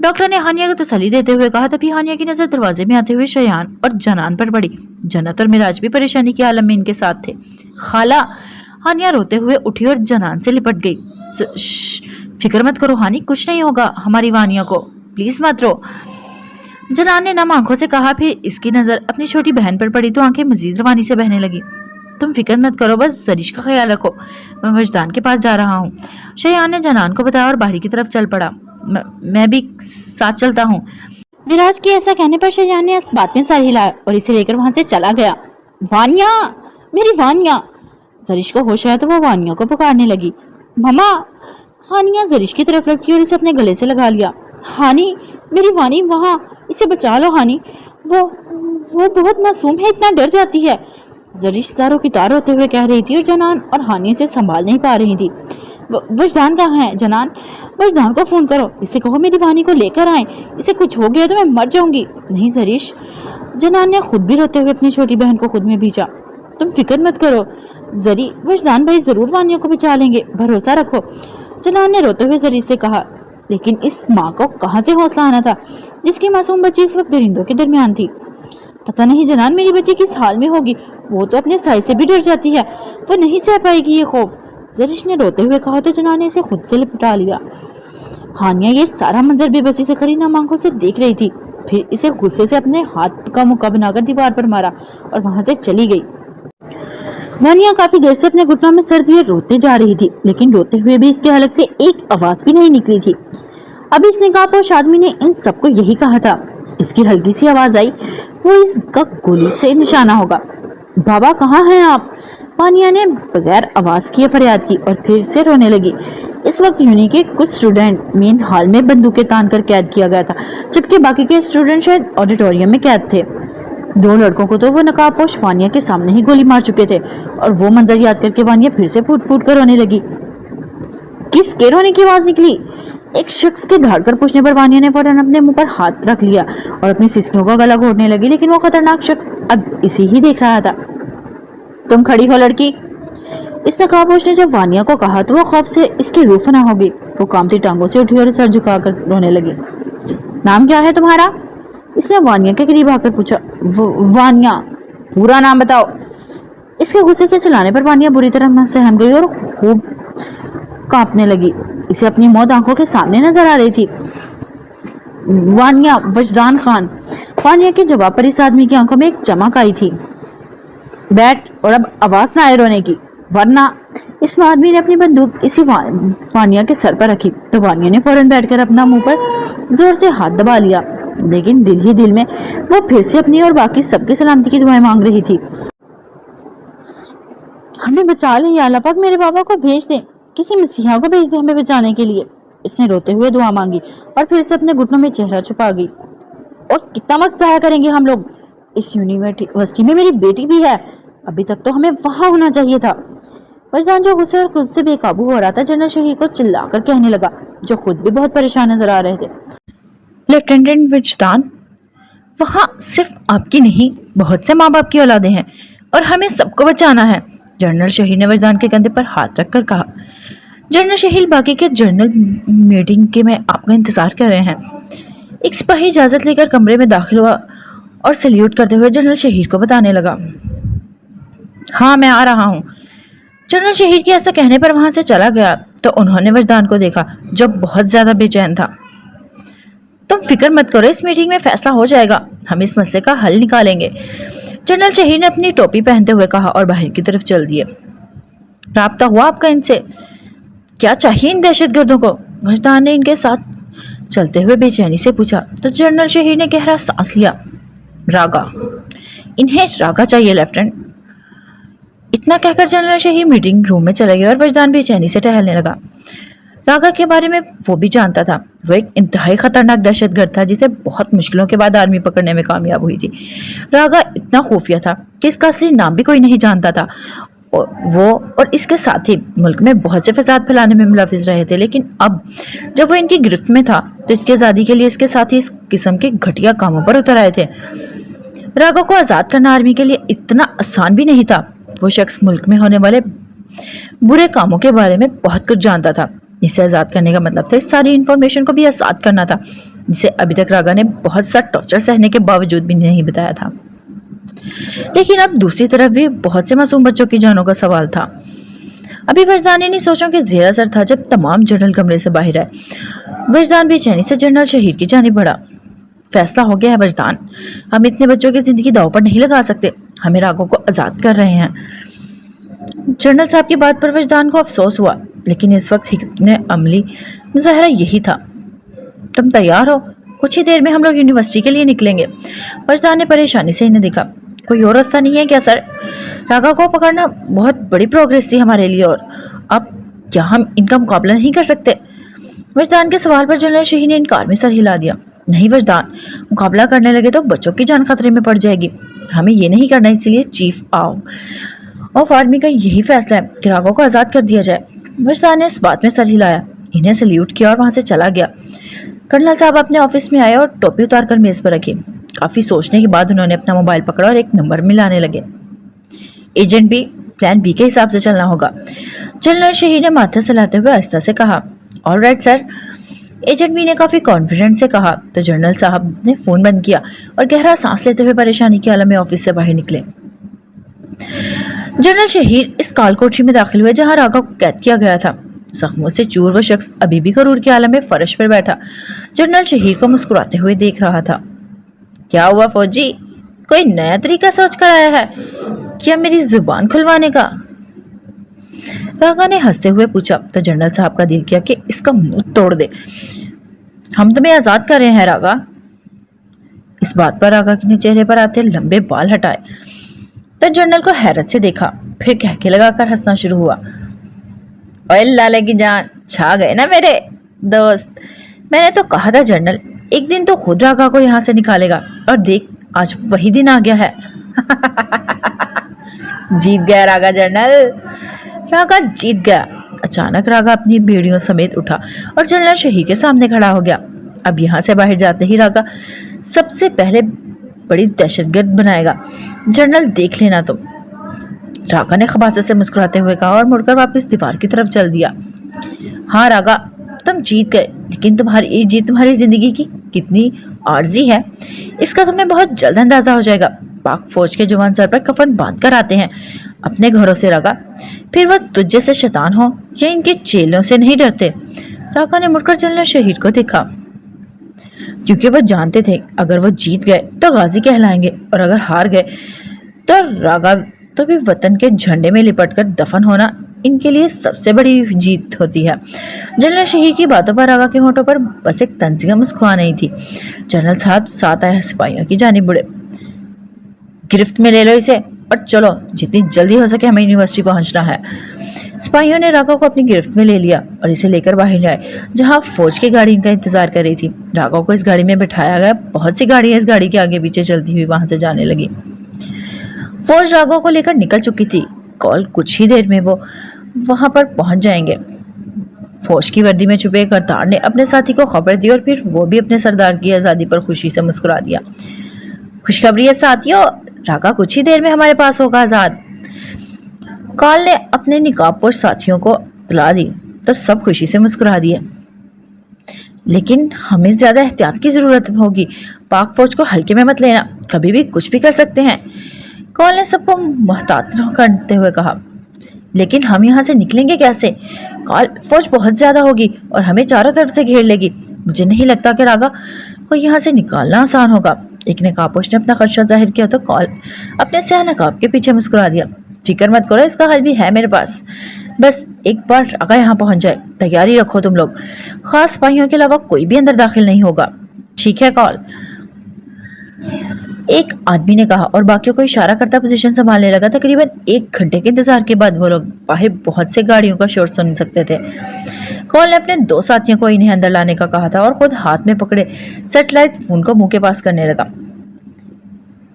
डॉक्टर ने हानिया को तसल्ली देते हुए कहा। तभी हानिया की नजर दरवाजे में आते हुए शयान और जनान पर पड़ी। जन्नत और मिराज भी परेशानी के आलम में इनके साथ थे। खाला! हानिया रोते हुए उठी और जनान से लिपट गई। फिक्र मत करो हानी, कुछ नहीं होगा हमारी वानिया को, प्लीज मत रो, जनान ने नम आंखों से कहा। फिर इसकी नजर अपनी छोटी बहन पर पड़ी तो आंखें मजीद रवानी से बहने लगी। तुम फिक्र मत करो, बस जरीश का ख्याल रखो, मैं वजदान के पास जा रहा हूँ, शयान ने जनान को बताया और बाहर की तरफ चल पड़ा। मैं भी साथ चलता हूँ। विराज के ऐसा कहने पर शयान ने इस बात में सर हिलाया और इसे लेकर वहां से चला गया। वानिया, मेरी वानिया! जरीश को होश आया तो वो वानिया को पुकारने लगी। मम्मा! हानिया जरीश की तरफ लपकी और इसे अपने गले से लगा लिया। ہانی، میری وانی وہاں، اسے بچا لو ہانی، وہ بہت معصوم ہے، اتنا ڈر جاتی ہے، زریش زاروں کی تار ہوتے ہوئے کہہ رہی تھی، اور جنان اور ہانی سے سنبھال نہیں پا رہی تھی۔ وجدان کہاں ہے جنان؟ وجدان کو فون کرو، اسے کہو میری وانی کو لے کر آئیں، اسے کچھ ہو گیا تو میں مر جاؤں گی۔ نہیں زریش، جنان نے خود بھی روتے ہوئے اپنی چھوٹی بہن کو خود میں بھیجا۔ تم فکر مت کرو زری، وجدان بھائی ضرور وانیہ کو بچا لیں گے، بھروسہ رکھو، جنان نے روتے ہوئے زری سے کہا۔ لیکن اس ماں کو کہاں سے حوصلہ آنا تھا جس کی معصوم بچی اس وقت درندوں کے درمیان تھی؟ پتہ نہیں جنان میری بچی کس حال میں ہوگی، وہ تو اپنے سائے سے بھی ڈر جاتی ہے، وہ نہیں سہ پائے گی یہ خوف، زریش نے روتے ہوئے کہا، تو جنان نے اسے خود سے لپٹا لیا۔ ہانیہ یہ سارا منظر بے بسی سے کھڑی نام آنکھوں سے دیکھ رہی تھی، پھر اسے غصے سے اپنے ہاتھ کا مکہ بنا کر دیوار پر مارا اور وہاں سے چلی گئی۔ وانیہ کافی دیر سے اپنے گھٹنوں میں سر دیے روتے جا رہی تھی، لیکن روتے ہوئے بھی اس کے حلق سے ایک آواز بھی نہیں نکلی تھی۔ ابھی اس نقاب آدمی نے ان سب کو یہی کہا تھا۔ اس کی ہلکی سی آواز آئی، وہ اس کا گولی سے نشانہ ہوگا۔ بابا کہاں ہیں آپ؟ وانیہ نے بغیر آواز کیے فریاد کی اور پھر سے رونے لگی۔ اس وقت یونی کے کچھ اسٹوڈنٹ مین ہال میں بندوقیں تان کر قید کیا گیا تھا، جبکہ باقی کے اسٹوڈنٹ شاید آڈیٹوریم میں قید تھے۔ دو لڑکوں کو تو وہ نقاب پوش وانیہ کے سامنے ہی گولی مار چکے تھے، اور وہ منظر یاد کر کے وانیہ پھر سے پھوٹ پھوٹ کر رونے لگی۔ کس کے رونے کی آواز نکلی؟ ایک شخص کے دھاڑ کر پوچھنے پر وانیہ نے فوراً اپنے منہ پر ہاتھ رکھ لیا اور اپنی سسکیوں کا گلا گھونٹنے لگی، لیکن وہ خطرناک شخص اب اسے ہی دیکھ رہا تھا۔ تم کھڑی ہو لڑکی، اس نقابپوش نے جب وانیہ کو کہا تو وہ خوف سے اس کی روح فنا ہو گئی۔ وہ کامتی ٹانگوں سے اٹھی اور سر جھکا کر رونے لگی۔ نام کیا ہے تمہارا؟ اس نے وانیہ کے قریب آ کر پوچھا۔ وانیہ، پورا نام بتاؤ۔ اس کے غصے سے چلانے پر وانیہ بری طرح سہم گئی اور خوب کانپنے لگی۔ اسے اپنی موت آنکھوں کے سامنے نظر آ رہی تھی۔ وانیہ وجدان خان۔ وانیہ کے جواب پر اس آدمی کی آنکھوں میں ایک چمک آئی تھی۔ بیٹھ اور اب آواز نہ آئے رونے کی، ورنہ اس آدمی نے اپنی بندوق اسی وانیہ کے سر پر رکھی تو وانیہ نے فوراً بیٹھ کر اپنا منہ پر زور سے ہاتھ دبا لیا، لیکن دل ہی دل میں وہ پھر سے اپنی اور باقی سب کی سلامتی کی دعائیں مانگ رہی تھی۔ ہمیں بچا لیں یا اللہ پاک، میرے بابا کو بھیج دیں، کسی مسیحا کو بھیج دیں ہمیں بچانے کے لیے، اس نے روتے ہوئے دعا مانگی اور پھر سے اپنے گھٹنوں میں چہرہ چھپا گئی۔ اور کتنا وقت ضائع کریں گے ہم لوگ؟ اس یونیورسٹی میں میری بیٹی بھی ہے، ابھی تک تو ہمیں وہاں ہونا چاہیے تھا۔ وجدان جو غصے اور خود سے بے قابو ہو رہا تھا، جنرل شہیر کو چلا کر کہنے لگا، جو خود بھی بہت پریشان نظر آ رہے تھے۔ لیفٹیننٹ وجدان، وہاں صرف آپ کی نہیں بہت سے ماں باپ کی اولادیں ہیں اور ہمیں سب کو بچانا ہے، جنرل شہیر نے وجدان کے کندھے پر ہاتھ رکھ کر کہا۔ جنرل شہیر، باقی کے جنرل میٹنگ کے میں آپ کا انتظار کر رہے ہیں۔ ایک سپاہی اجازت لے کر کمرے میں داخل ہوا اور سلیوٹ کرتے ہوئے جنرل شہیر کو بتانے لگا، ہاں میں آ رہا ہوں۔ جنرل شہیر کے ایسا کہنے پر وہاں سے چلا گیا تو انہوں نے وجدان کو دیکھا جو بہت زیادہ بے چین تھا۔ تم فکر مت کرو، اس میٹنگ میں فیصلہ ہو جائے گا، ہم اس مسئلے کا حل نکالیں گے، جنرل شہیر نے اپنی ٹوپی پہنتے ہوئے کہا اور باہر کی طرف چل دیے۔ رابطہ ہوا آپ کا ان سے؟ کیا چاہیے ان دہشت گردوں کو؟ وجدان نے ان کے ساتھ چلتے ہوئے بے چینی سے پوچھا تو جنرل شہیر نے گہرا سانس لیا۔ راگا، انہیں راگا چاہیے لیفٹیننٹ۔ اتنا کہہ کر جنرل شہیر میٹنگ روم میں چلا گیا اور وجدان بے چینی سے ٹہلنے لگا۔ راگا کے بارے میں وہ بھی جانتا تھا، وہ ایک انتہائی خطرناک دہشت گرد تھا جسے بہت مشکلوں کے بعد آرمی پکڑنے میں کامیاب ہوئی تھی۔ راگا اتنا خفیہ تھا کہ اس کا اصلی نام بھی کوئی نہیں جانتا تھا۔ وہ اور اس کے ساتھی ملک میں بہت سے فساد پھیلانے میں ملوث رہے تھے، لیکن اب جب وہ ان کی گرفت میں تھا تو اس کی آزادی کے لیے اس کے ساتھی اس قسم کے گھٹیا کاموں پر اتر آئے تھے۔ راگا کو آزاد کرنا آرمی کے لیے اتنا آسان بھی نہیں تھا۔ وہ شخص ملک میں ہونے والے برے کاموں کے بارے میں بہت کچھ جانتا تھا۔ اسے آزاد کرنے کا مطلب تھا اس ساری انفارمیشن کو بھی آزاد کرنا تھا، جسے ابھی تک راگا نے بہت سا ٹارچر سہنے کے باوجود بھی نہیں بتایا تھا۔ لیکن اب دوسری طرف بھی بہت سے معصوم بچوں کی جانوں کا سوال تھا۔ ابھی وجدان انہی سوچوں کے زیر اثر تھا جب تمام جنرل کمرے سے باہر آئے۔ وجدان بے چینی سے جنرل شہیر کی جانب بڑھا۔ فیصلہ ہو گیا ہے وجدان، ہم اتنے بچوں کی زندگی داؤ پر نہیں لگا سکتے، ہمیں راگوں کو آزاد کر رہے ہیں۔ جنرل صاحب کی بات پر وجدان کو افسوس ہوا، لیکن اس وقت حکمت عملی مظاہرہ یہی تھا۔ تم تیار ہو؟ کچھ ہی دیر میں ہم لوگ یونیورسٹی کے لیے نکلیں گے۔ وجدان نے پریشانی سے انہیں دیکھا۔ کوئی اور راستہ نہیں ہے کیا سر؟ راگا کو پکڑنا بہت بڑی پروگریس تھی ہمارے لیے، اور اب کیا ہم ان کا مقابلہ نہیں کر سکتے؟ वजदान के सवाल पर जनरल शहीद ने इनकार में सर हिला दिया। नहीं वजदान, मुकाबला करने लगे तो बच्चों की जान खतरे में पड़ जाएगी। हमें ये नहीं करना, इसीलिए चीफ ऑफ आर्मी का यही फैसला है कि राघव को आज़ाद कर दिया जाए। वजदान ने इस बात में सर हिलाया, इन्हें सल्यूट किया और वहां से चला गया। कर्नल साहब अपने ऑफिस में आए और टोपी उतार कर मेज पर रखी। काफी सोचने के बाद उन्होंने अपना मोबाइल पकड़ा और एक नंबर मिलाने लगे। एजेंट बी, प्लान बी के हिसाब से चलना होगा, जनरल शहीद ने माथे हिलाते हुए आहिस्ता से कहा। All right sir, agent B ने काफी कॉन्फिडेंस से कहा। तो जनरल साहब ने फोन बंद किया और गहरा सांस लेते हुए परेशानी के आलम में ऑफिस से बाहर निकले। जनरल शहीद इस काल कोठरी में दाखिल हुए जहां राघव को कैद किया गया था। जख्मों से चूर वो शख्स अभी भी करूर के आलम में फर्श पर बैठा जनरल शहीद को मुस्कुराते हुए देख रहा था। क्या हुआ फौजी, कोई नया तरीका सोच कर आया है क्या मेरी जुबान खुलवाने का? राघव ने हंसते हुए पूछा। तो जनरल साहब का दिल किया कि इसका मुंह तोड़ दे। हम तुम्हें आजाद कर रहे हैं राघव। इस बात पर राघव ने चेहरे पर आते लंबे बाल हटाए तो जनरल को हैरत से देखा, फिर कहके लगाकर हंसना शुरू हुआ। ओए लाले की जान, छा गए ना मेरे दोस्त। मैंने तो कहा था जनरल, एक दिन तो खुद राघव को यहाँ से निकालेगा, और देख आज वही दिन आ गया है। जीत गया राघव जनरल, राघव जीत गया। अचानक राघव अपनी बेड़ियों समेत उठा और जनरल शहीद के सामने खड़ा हो गया। अब यहाँ से बाहर जाते ही राघव सबसे पहले बड़ी दहशतगर्द बनाएगा, जनरल देख लेना तुम। राघव ने खबासे से मुस्कुराते हुए कहा और मुड़कर वापस दीवार की तरफ चल दिया। हाँ राघव, तुम जीत गए, लेकिन तुम्हारी ये जीत तुम्हारी जिंदगी की कितनी आर्जी है इसका तुम्हें बहुत जल्द अंदाजा हो जाएगा। पाक फौज के जवान सर पर कफन बांध कर आते हैं अपने घरों से राघव, फिर वह तुझ जैसे शैतान हो या इनके चेलों से नहीं डरते। राघव ने मुड़कर जनरल शहीद को देखा, क्योंकि वह जानते थे अगर वह जीत गए तो गाजी कहलाएंगे, और अगर हार गए तो राघव तो भी वतन के झंडे में लिपटकर दफन होना इनके लिए सबसे बड़ी जीत होती है। जनरल शहीद की बातों पर राघव के होठों पर बस एक तंजिया मुस्कुराहट नहीं थी। जनरल साहब साथ आए सिपाहियों की जानिब बढ़े। गिरफ्त में ले लो इसे और चलो, जितनी जल्दी हो सके हमें यूनिवर्सिटी पहुंचना है। सिपाहियों ने राघव को अपनी गिरफ्त में ले लिया और इसे लेकर बाहर आए, जहां फौज की गाड़ी इनका इंतजार कर रही थी। राघव को इस गाड़ी में बिठाया गया। बहुत सी गाड़ियां इस गाड़ी के आगे पीछे चलती हुई वहां से जाने लगी। फौज राघव को लेकर निकल चुकी थी। कॉल कुछ ही देर में वो वहां पर पहुंच जाएंगे। फौज की वर्दी में छुपे करतार ने अपने साथी को खबर दी और फिर वो भी अपने सरदार की आजादी पर खुशी से मुस्कुरा दिया। खुशखबरी है साथियों, राघव कुछ ही देर में हमारे पास होगा आजाद। कॉल ने अपने निकाबपोश साथियों को इत्तला दी तो सब खुशी से मुस्कुरा दिए। लेकिन हमें ज्यादा एहतियात की जरूरत होगी। पाक फौज को हल्के में मत लेना, कभी भी कुछ भी कर सकते हैं। कॉल ने सबको मुहतात करते हुए कहा। लेकिन हम यहाँ से निकलेंगे कैसे? कॉल, फौज बहुत ज्यादा होगी और हमें चारों तरफ से घेर लेगी। मुझे नहीं लगता कि राघव को यहाँ से निकालना आसान होगा। एक नकाबपोश ने अपना खदशा जाहिर किया तो कॉल अपने स्याह नकाब के पीछे मुस्कुरा दिया। फिक्र मत करो, इसका हल भी है मेरे पास। बस एक बार राघव यहाँ पहुंच जाए, तैयारी रखो तुम लोग। खास सिपाहियों के अलावा कोई भी अंदर दाखिल नहीं होगा, ठीक है कॉल? एक आदमी ने कहा और बाकियों को इशारा करता पोजीशन संभालने लगा। तकरीबन 1 घंटे के इंतजार के बाद वो लोग बाहर बहुत से गाड़ियों का शोर सुन सकते थे। कॉल ने अपने 2 साथियों को इन्हें अंदर लाने का कहा था और खुद हाथ में पकड़े सैटेलाइट फोन को मुंह के पास करने लगा।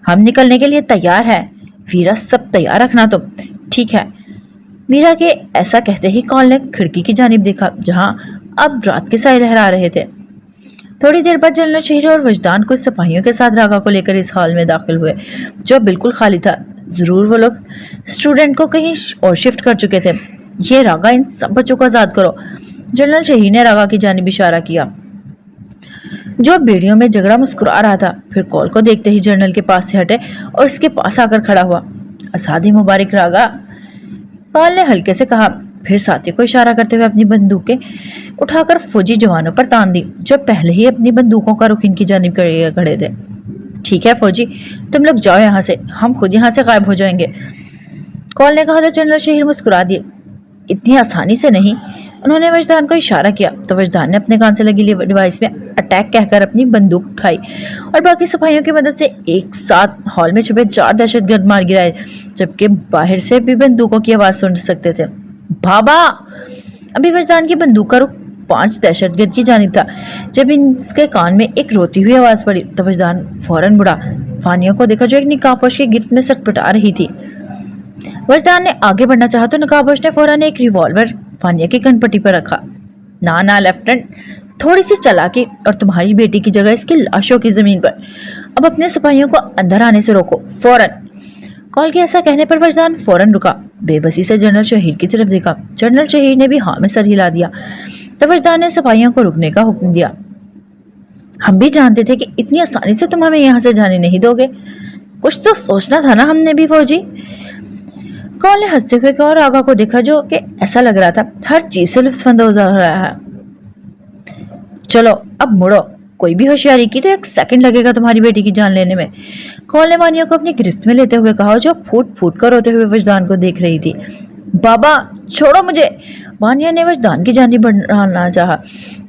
हम निकलने के लिए तैयार है वीरा, सब तैयार रखना तुम, ठीक है? मीरा के ऐसा कहते ही कॉल ने खिड़की की जानिब देखा, जहां अब रात के साए लहरा रहे थे। थोड़ी देर बाद जनरल शहीद और वजदान कुछ सिपाहियों के साथ राघव को लेकर इस हॉल में दाखिल हुए, जो बिल्कुल खाली था। जरूर वो लोग स्टूडेंट को कहीं और शिफ्ट कर चुके थे। ये राघव, इन सब बच्चों को आजाद करो। जनरल शहीद ने राघव की जानिब इशारा किया, जो बेड़ियों में झगड़ा मुस्कुरा रहा था। फिर कॉल को देखते ही जनरल के पास से हटे और इसके पास आकर खड़ा हुआ। आजादी मुबारक राघव, कॉल ने हल्के से कहा। फिर साथी को इशारा करते हुए अपनी बंदूकें उठाकर फौजी जवानों पर तान दी, जो पहले ही अपनी बंदूकों का रुख इनकी जानिब खड़े थे। ठीक है फौजी, तुम लोग जाओ यहाँ से, हम खुद यहाँ से गायब हो जाएंगे, कॉल ने कहा। तो जनरल शहीद मुस्कुरा दिए। इतनी आसानी से नहीं। उन्होंने वजदान को इशारा किया तो वजदान ने अपने कान से लगी डिवाइस में अटैक कहकर अपनी बंदूक उठाई और बाकी सिपाहियों की मदद से एक साथ हॉल में छुपे 4 दहशतगर्द मार गिराए, जबकि बाहर से भी बंदूकों की आवाज सुन सकते थे। बाबा! अभी वजदान की बंदूक का रुख 5 दहशतगर्द की जानिब था। जब इनके कान में एक रोती हुई आवाज पड़ी तो वजदान फौरन मुड़ा। फानिया को देखा जो एक निकाबपोश के गिर्द में सटपटा रही थी। वजदान ने आगे बढ़ना चाहा तो नकाबपोश ने फौरन एक रिवॉल्वर फानिया की कनपट्टी पर रखा। ना ना लेफ्टिनेंट, थोड़ी सी चालाकी और तुम्हारी बेटी की जगह इसकी लाशों की जमीन पर। अब अपने सिपाहियों को अंदर आने से रोको फौरन। कॉल के ऐसा कहने पर वजदान फौरन रुका, बेबसी से जनरल शहीर की तरफ देखा। जनरल शहीर ने भी हाँ में सर हिला दिया। तो वजदान ने सिपाहियों को रुकने का हुक्म दिया। हम भी जानते थे कि इतनी आसानी से तुम हमें यहाँ से जाने नहीं दोगे, कुछ तो सोचना था ना हमने भी फौजी। कॉल ने हंसते हुए कहा और आगा को देखा जो कि ऐसा लग रहा था हर चीज से लुत्फानंदोज हो रहा है। चलो अब मुड़ो, कोई भी होशियारी की तो 1 सेकंड लगेगा तुम्हारी बेटी की जान लेने में। कॉल ने वानिया को अपनी गिरफ्त में लेते हुए कहा जो फूट फूट कर रोते हुए वजदान को देख रही थी। बाबा छोड़ो मुझे। वानिया ने वजदान की जानिब बढ़ाना चाहा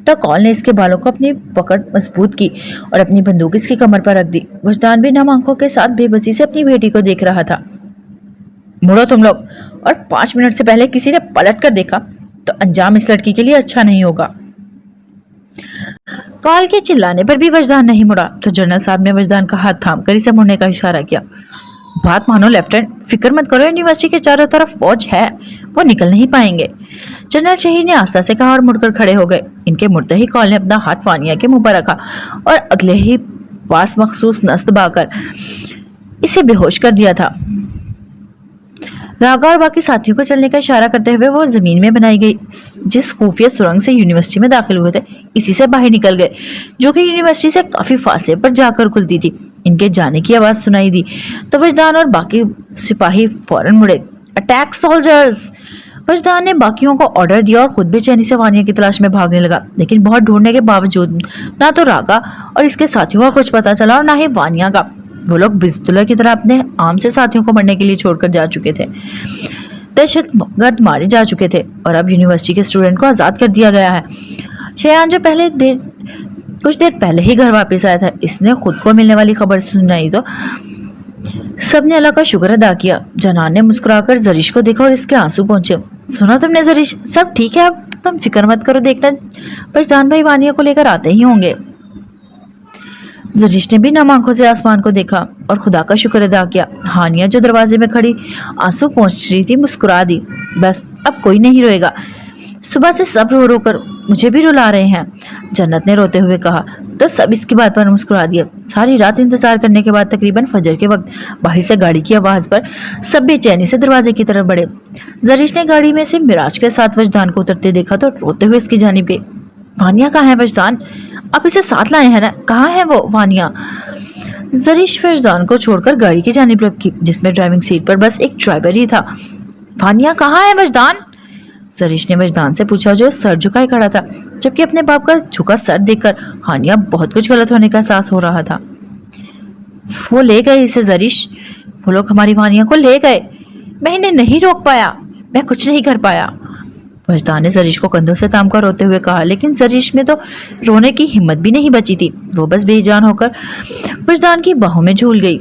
तो कॉल ने इसके बालों को अपनी पकड़ मजबूत की और अपनी बंदूक इसकी कमर पर रख दी। वजदान भी नम आंखों के साथ बेबसी से अपनी बेटी को देख रहा था। मुड़ो तुम लोग, और 5 मिनट से पहले किसी ने पलट कर देखा तो अंजाम इस लड़की के लिए अच्छा नहीं होगा। कॉल के चिल्लाने पर भी वजदान नहीं मुड़ा तो जनरल साहब ने वजदान का हाथ थाम कर इसे मुड़ने का इशारा किया। बात मानो लेफ्टिनेंट, फिक्र मत करो, यूनिवर्सिटी के चारों तरफ फौज है, वो निकल नहीं पाएंगे। जनरल शहीद ने आस्था से कहा और मुड़कर खड़े हो गए। इनके मुड़ते ही कॉल ने अपना हाथ वानिया के मुंह पर रखा और अगले ही पास मखसूस नस दबाकर इसे बेहोश कर दिया था। रागा और बाकी साथियों को चलने का इशारा करते हुए वो जमीन में बनाई गई जिस खुफिया सुरंग से यूनिवर्सिटी में दाखिल हुए थे इसी से बाहर निकल गए, जो कि यूनिवर्सिटी से काफी फासले पर जाकर खुलती थी। इनके जाने की आवाज सुनाई दी तो वजदान और बाकी सिपाही फौरन मुड़े। Attack soldiers! वजदान ने बाकियों को ऑर्डर दिया और खुद बेचैनी से वानिया की तलाश में भागने लगा, लेकिन बहुत ढूंढने के बावजूद ना तो रागा और इसके साथियों का कुछ पता चला और ना ही वानिया का। वो लोग बिस्तुला की तरह अपने आम से साथियों को मरने के लिए छोड़कर जा चुके थे। दहशतगर्द मारे जा चुके थे और अब यूनिवर्सिटी के स्टूडेंट को आजाद कर दिया गया है। शयान जो कुछ देर पहले ही घर वापस आया था, इसने खुद को मिलने वाली खबर सुनाई तो सबने अल्लाह का शुक्र अदा किया। जनान ने मुस्कुराकर जरीश को देखा और इसके आंसू पहुंचे। सुना तुमने जरीश, सब ठीक है, अब तुम फिक्र मत करो, देखना वजदान भाई वानिया को लेकर आते ही होंगे। जरीश ने भी नम आंखों से आसमान को देखा और खुदा का शुक्र अदा किया। हानिया जो दरवाजे में खड़ी आंसू पहुंच रही थी मुस्कुरा दी। बस अब कोई नहीं रोएगा, सुबह से सब रो रो कर मुझे भी रुला रहे हैं, जन्नत ने रोते हुए कहा। तो सब इसकी बात पर मुस्कुरा दिया। सारी रात इंतजार करने के बाद तकरीबन फजर के वक्त बाहर से गाड़ी की आवाज पर सब बेचैनी से दरवाजे की तरफ बढ़े। जरीश ने गाड़ी में से मिराज के साथ वजदान को उतरते देखा तो रोते हुए इसकी जानिब गई। वानिया कहाँ है वजदान? आप इसे साथ लाए हैं ना? कहाँ है वो वानिया? जरीश वजदान को छोड़कर गाड़ी की जानिब लपकी जिसमें ड्राइविंग सीट पर बस एक ड्राइवर ही था। वानिया कहाँ है वजदान? जरीश ने वजदान से पूछा जो सर झुकाए खड़ा था, जबकि अपने बाप का झुका सर देखकर हानिया बहुत कुछ गलत होने का एहसास हो रहा था। वो ले गए इसे जरीश, वो लोग हमारी वानिया को ले गए, मैं इन्हें नहीं रोक पाया, मैं कुछ नहीं कर पाया। वजदान ने जरीश को कंधों से थाम कर रोते हुए कहा, लेकिन जरीश में तो रोने की हिम्मत भी नहीं बची थी। वो बस बेजान होकर वजदान की बाहों में झूल गई।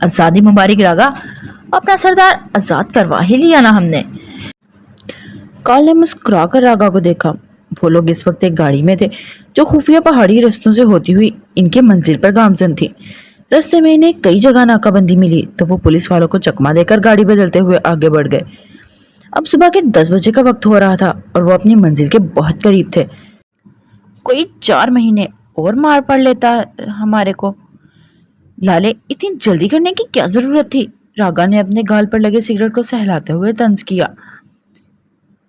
आजादी मुबारक रागा, अपना सरदार आजाद करवा ही लिया ना हमने। कॉल ने मुस्कुराकर रागा को देखा। वो लोग इस वक्त एक गाड़ी में थे जो खुफिया पहाड़ी रास्तों से होती हुई इनके मंजिल पर गामजन थी। रास्ते में इन्हें कई जगह नाकाबंदी मिली तो वो पुलिस वालों को चकमा देकर गाड़ी बदलते हुए आगे बढ़ गए। अब सुबह के 10 बजे का वक्त हो रहा था और वो अपनी मंजिल के बहुत करीब थे। कोई 4 महीने और मार पड़ लेता हमारे को। लाले, इतनी जल्दी करने की क्या जरूरत थी? रागा ने अपने गाल पर लगे सिगरेट को सहलाते हुए तंज किया।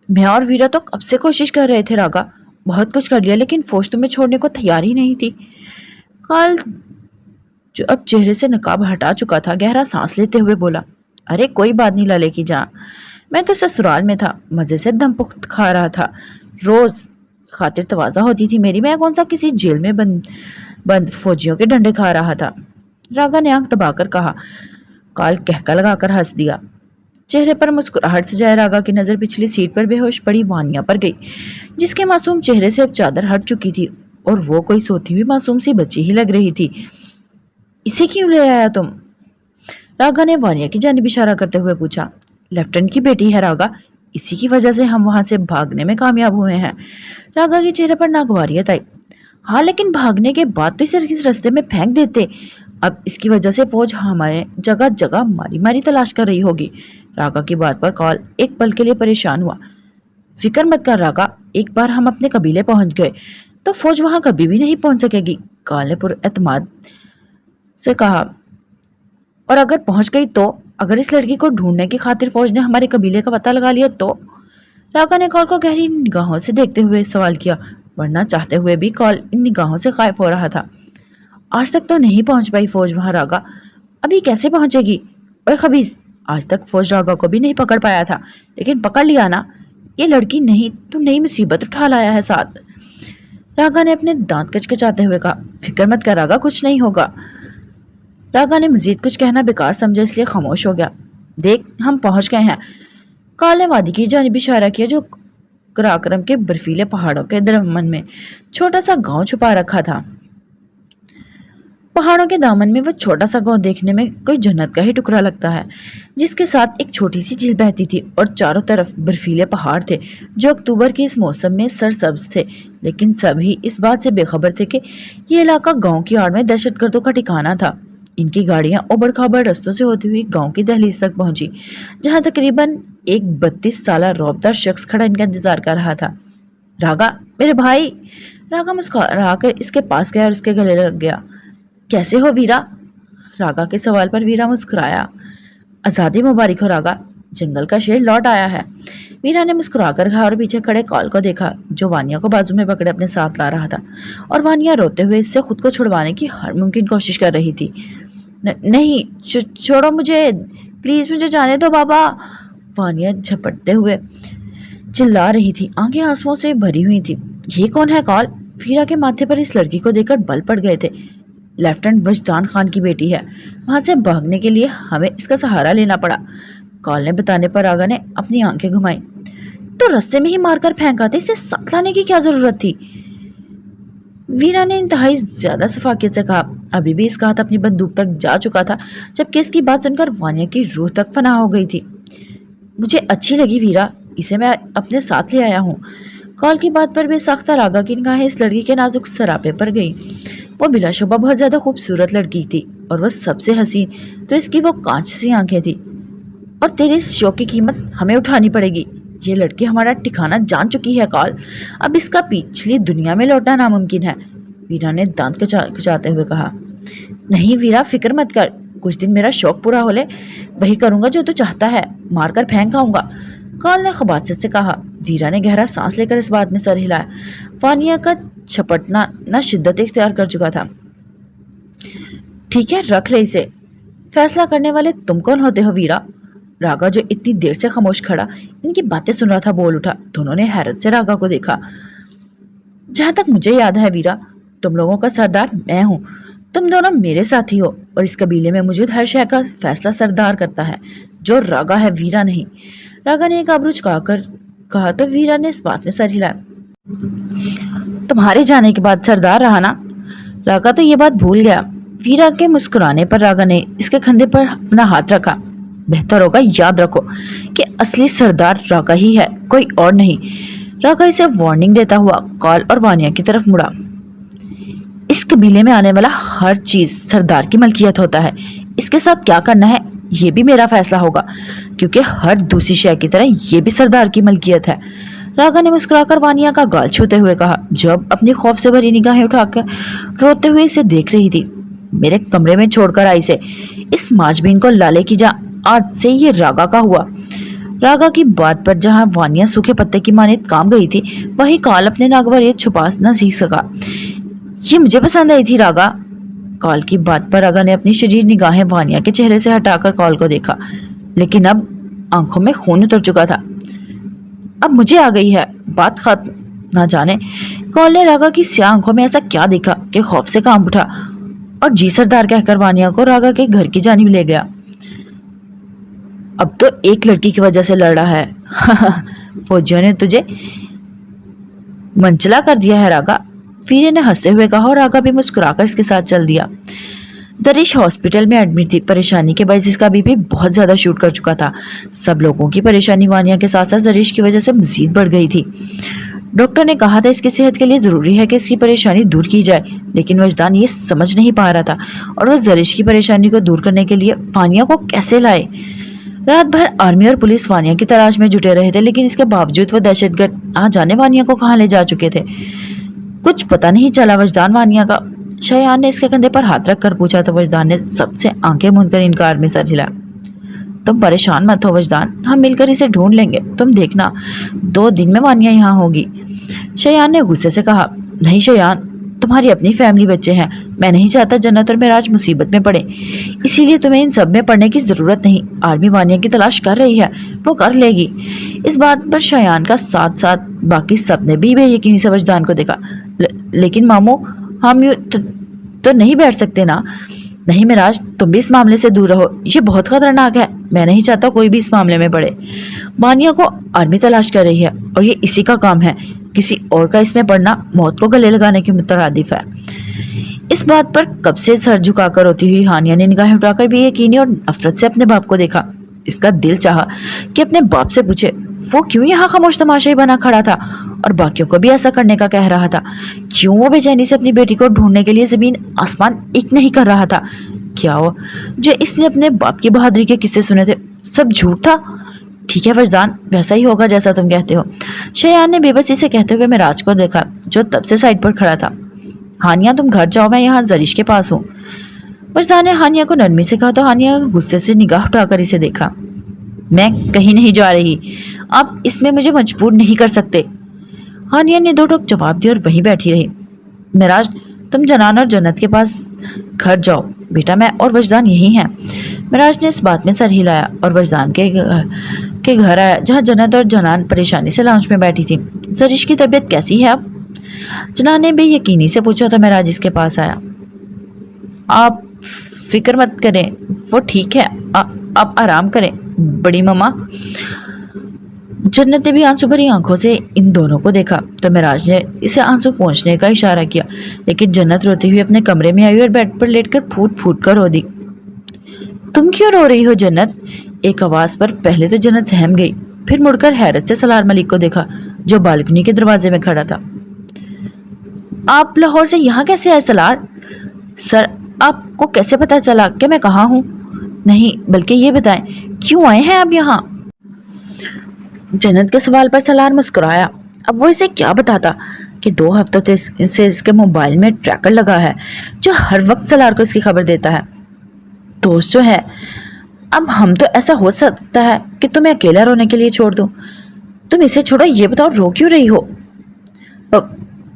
मैं और वीरा तो कब से कोशिश कर रहे थे रागा, बहुत कुछ कर लिया लेकिन फौज तुम्हें छोड़ने को तैयार ही नहीं थी। काल जो अब चेहरे से नकाब हटा चुका था गहरा सांस लेते हुए बोला, अरे कोई बात नहीं लाले की जान, मैं तो ससुराल में था, मजे से दम पुख्त खा रहा था, रोज खातिर तवाजा होती थी मेरी, मैं कौन सा किसी जेल में बंद फौजियों के डंडे खा रहा था। रागा ने आंख दबाकर कहा। काल कहका लगाकर हंस दिया। चेहरे पर मुस्कुराहट सजाए रागा की नजर पिछली सीट पर बेहोश पड़ी वानिया पर गई, जिसके मासूम चेहरे से अब चादर हट चुकी थी और वो कोई सोती हुई मासूम सी बच्ची ही लग रही थी। इसे क्यों ले आया तुम? रागा ने वानिया की जानिब इशारा करते हुए पूछा। लेफ्टिनेंट की बेटी है रागा, इसी की वजह से हम वहां से भागने में कामयाब हुए हैं। रागा के चेहरे पर नागवारियत आई। हाँ, लेकिन भागने के बाद तो इसे इस रास्ते में फेंक देते। अब इसकी वजह से फौज हमारे जगह जगह मारी मारी तलाश कर रही होगी। रागा की बात पर कॉल एक पल के लिए परेशान हुआ। फिक्र मत कर रागा, एक बार हम अपने कबीले पहुंच गए तो फौज वहां कभी भी नहीं पहुंच सकेगी, कॉल ने पुरएतमाद से कहा। और अगर पहुंच गई तो? अगर इस लड़की को ढूंढने की खातिर फौज ने हमारे कबीले का पता लगा लिया तो? रागा ने कॉल को गहरी निगाहों से देखते हुए सवाल किया, वरना चाहते हुए भी कॉल इन निगाहों से गायब हो रहा था। आज तक तो नहीं पहुंच पाई फौज वहां रागा, अभी कैसे पहुंचेगी? ओए खबीस, आज तक फौज रागा को भी नहीं पकड़ पाया था, लेकिन पकड़ लिया ना। ये लड़की नहीं, तू नई मुसीबत उठा लाया है साथ। रागा ने अपने दांत कचकचाते हुए कहा। फिक्र मत कर रागा, कुछ नहीं होगा। रागा ने मजीद कुछ कहना बेकार समझा, इसलिए खामोश हो गया। देख, हम पहुंच गए हैं। काल ने वादी की जानिब इशारा किया जो कराक्रम के बर्फीले पहाड़ों के दामन में छोटा सा गांव छुपा रखा था। पहाड़ों के दामन में वो छोटा सा गांव देखने में कोई जन्नत का ही टुकड़ा लगता है, जिसके साथ एक छोटी सी झील बहती थी और चारों तरफ बर्फीले पहाड़ थे जो अक्टूबर के इस मौसम में सरसब्ज थे। लेकिन सभी इस बात से बेखबर थे कि ये इलाका गांव की आड़ में दहशतगर्दों का ठिकाना था। इनकी गाड़ियां उबड़ खाबड़ रास्तों से होती हुई गांव की दहलीज तक पहुंची, जहां तकरीबन एक 32 साला रौबदार शख्स खड़ा इनका इंतजार कर रहा था। रागा, मेरे भाई। रागा मुस्कुराकर इसके पास गया और उसके गले लग गया। कैसे हो वीरा? रागा के सवाल पर वीरा मुस्कुराया। आजादी मुबारक हो रागा, जंगल का शेर लौट आया है। वीरा ने मुस्कुराकर कहा और पीछे खड़े कॉल को देखा, जो वानिया को बाजू में पकड़े अपने साथ ला रहा था, और वानिया रोते हुए इससे खुद को छुड़वाने की हर मुमकिन कोशिश कर रही थी। नहीं, छोड़ो मुझे, प्लीज मुझे जाने दो बाबा। वानिया झपटते हुए चिल्ला रही थी, आंखें आंसुओं से भरी हुई थी। ये कौन है कॉल? वीरा के माथे पर इस लड़की को देखकर बल पड़ गए थे। लेफ्टिनेंट वजदान खान की बेटी है। वहां से भागने के लिए हमें इसका सहारा लेना पड़ा। कॉल ने बताने पर रागा ने अपनी आंखें घुमाई। तो रास्ते में ही मारकर फेंका था, इसे साथ लाने की क्या जरूरत थी? वीरा ने इंतहाई ज्यादा सफाकियत से कहा। अभी भी इसका हाथ अपनी बंदूक तक जा चुका था, जबकि इसकी बात सुनकर वानिया की रूह तक फना हो गई थी। मुझे अच्छी लगी वीरा, इसे मैं अपने साथ ले आया हूँ। कॉल की बात पर बेसाख्ता रागा की निगाहें इस लड़की के नाजुक सरापे पर गई। वो बिलाशुबा बहुत ज्यादा खूबसूरत लड़की थी, और वह सबसे हसीन तो इसकी वो कांच सी आंखें थी। और तेरे इस शौक की कीमत हमें उठानी पड़ेगी। ये लड़की हमारा ठिकाना जान चुकी है कॉल, अब इसका पिछली दुनिया में लौटना नामुमकिन है। वीरा ने दांत कचाते हुए कहा। नहीं वीरा, फिक्र मत कर, कुछ दिन मेरा शौक पूरा हो ले, वही करूंगा जो तू चाहता है, मारकर फेंक आऊंगा, कॉल ने खबासत से कहा। वीरा ने गहरा सांस लेकर इस बात में सर हिलाया। वानिया का छपटना न शिद्दत इख्तियार कर चुका था। ठीक है, रख ले इसे। फैसला करने वाले तुम कौन होते हो वीरा? रागा, जो इतनी देर से खामोश खड़ा इनकी बातें सुन रहा था, बोल उठा। दोनों ने हैरत से रागा को देखा। जहां तक मुझे याद है वीरा, तुम लोगों का सरदार मैं हूँ। तुम दोनों मेरे साथी हो, और इस कबीले में मौजूद हर शय का फैसला सरदार करता है, जो रागा है, वीरा नहीं। रागा ने एक आबरू झुकाकर कहा तो वीरा ने इस बात में सर हिलाया। तुम्हारे जाने के बाद सरदार रहा ना? रागा तो ये बात भूल गया। वीरा के मुस्कुराने पर रागा ने इसके कंधे पर अपना हाथ रखा। बेहतर होगा याद रखो कि असली सरदार रागा ही है, कोई और नहीं। रागा इसे वार्निंग देता हुआ कॉल और वानिया की तरफ मुड़ा। इस कबीले में आने वाला हर चीज सरदार की मलकियत होता है। इसके साथ क्या करना है ये भी मेरा फैसला होगा, क्योंकि हर दूसरी शय की तरह ये भी सरदार की मलकियत है। रागा ने मुस्कुराकर वानिया का गाल छूते हुए कहा, जो अब अपनी खौफ से भरी निगाहें उठाकर रोते हुए इसे देख रही थी। मेरे कमरे में छोड़कर आई से इस माजबीन को लाले की जा, आज से ये रागा का हुआ। रागा की बात पर जहां वानिया सूखे पत्ते की माने काम गई थी, वही काल अपने नागवारियत छुपा न सीख सका। ये मुझे पसंद आई थी रागा। कॉल की बात पर रागा ने अपनी शरीर निगाहें वानिया के चेहरे से हटाकर कॉल को देखा, लेकिन अब आंखों में खून उतर चुका था। अब मुझे आ गई है बात खत्म। ना जाने कॉल ने रागा की स्याह आंखों में ऐसा क्या देखा कि खौफ से कांप उठा और जी सरदार कहकर वानिया को रागा के घर की जानिब ले गया। अब तो एक लड़की की वजह से लड़ रहा है। फौजियों ने तुझे मनचला कर दिया है रागा, वीरे ने हंसते हुए कहा, और रागा भी मुस्कुराकर इसके साथ चल दिया। दरिश हॉस्पिटल में एडमिट थी। परेशानी के बायस इसका बीपी बहुत ज्यादा शूट कर चुका था। सब लोगों की परेशानी वानिया के साथ साथ दरिश की वजह से मजीद बढ़ गई थी। डॉक्टर ने कहा था इसकी सेहत के लिए जरूरी है कि इसकी परेशानी दूर की जाए, लेकिन वजदान ये समझ नहीं पा रहा था और वह दरिश की परेशानी को दूर करने के लिए वानिया को कैसे लाए। रात भर आर्मी और पुलिस वानिया की तलाश में जुटे रहे थे, लेकिन इसके बावजूद वह दहशतगर्द ना जाने वानिया को कहाँ ले जा चुके थे। कुछ पता नहीं चला वजदान वानिया का। शयान ने इसके कंधे पर हाथ रखकर पूछा तो वजदान ने सबसे आंखें मूंद कर इनकार में सर हिला। तुम परेशान मत हो वजदान, हम मिलकर इसे ढूंढ लेंगे, तुम देखना 2 दिन में वानिया यहाँ होगी। शयान ने गुस्से से कहा, नहीं शयान, तुम्हारी अपनी फैमिली, बच्चे हैं। मैं नहीं चाहता जन्नत और मेराज मुसीबत में पड़े, इसीलिए तुम्हें इन सब में पड़ने की जरूरत नहीं। आर्मी वानिया की तलाश कर रही है, वो कर लेगी। इस बात पर शयान का साथ साथ बाकी सबने भी बेयकीनी से वजदान को देखा। लेकिन मामू, हम यूं तो नहीं बैठ सकते ना। नहीं मिराज, तुम भी इस मामले से दूर रहो, ये बहुत खतरनाक है। मैं नहीं चाहता कोई भी इस मामले में पड़े। वानिया को आर्मी तलाश कर रही है और ये इसी का काम है। किसी और का इसमें पड़ना मौत को गले लगाने के मुतरादिफ है। इस बात पर कब से सर झुकाकर रोती हुई हानिया ने निगाहें उठाकर भी यकीनी और नफरत से अपने बाप को देखा। इसका दिल चाहा कि अपने बाप से पूछे वो क्यों यहाँ खामोश तमाशाई बना खड़ा था और बाकियों को भी ऐसा करने का कह रहा था। क्यों वो बेचैनी से अपनी बेटी को ढूंढने के लिए जमीन आसमान एक नहीं कर रहा था। क्या वो जो इसने अपने बाप की बहादुरी के किस्से सुने थे सब झूठ था। ठीक है वजदान, वैसा ही होगा जैसा तुम कहते हो। शयान ने बेबसी से कहते हुए मिराज को देखा जो तब से साइड पर खड़ा था। हानिया तुम घर जाओ, मैं यहाँ जरिश के पास हूँ। वजदान ने हानिया को नरमी से कहा तो हानिया गुस्से से निगाह उठाकर इसे देखा। मैं कहीं नहीं जा रही, आप इसमें मुझे मजबूर नहीं कर सकते। हानिया ने 2 टोक जवाब दिया और वहीं बैठी रही। मिराज, तुम जनान और जन्नत के पास घर जाओ, बेटा मैं और वजदान यही हैं। मिराज ने इस बात में सर हिलाया और वजदान के घर आया जहाँ जन्नत और जनान परेशानी से लाउंज में बैठी थी। जरिश की तबीयत कैसी है अब? जनान ने बेयकीनी से पूछा तो मिराज इसके पास आया। आप फिक्र मत करें, वो ठीक है, आप आराम करें बड़ी मम्मा। जन्नत ने भी आंसू भरी आंखों से इन दोनों को देखा तो मिराज ने इसे आंसू पहुंचने का इशारा किया, लेकिन जन्नत रोती हुई अपने कमरे में आई और बेड पर लेटकर फूट फूट कर रो दी। तुम क्यों रो रही हो जन्नत? एक आवाज पर पहले तो जन्नत सहम गई, फिर मुड़कर हैरत से सलार मलिक को देखा जो बालकनी के दरवाजे में खड़ा था। आप लाहौर से यहाँ कैसे आए सलार? सर, आपको कैसे पता चला कि मैं कहाँ हूँ? नहीं, बल्कि ये बताएं क्यों आए हैं आप यहाँ? जन्नत के सवाल पर सलार मुस्कुराया। अब वो इसे क्या बताता कि 2 हफ्तों से इसके मोबाइल में ट्रैकर लगा है जो हर वक्त सलार को इसकी खबर देता है। दोस्त जो है, अब हम तो ऐसा हो सकता है कि तुम्हें अकेला रोने के लिए छोड़ दूं। तुम इसे छोड़ो, ये बताओ रो क्यों रही हो?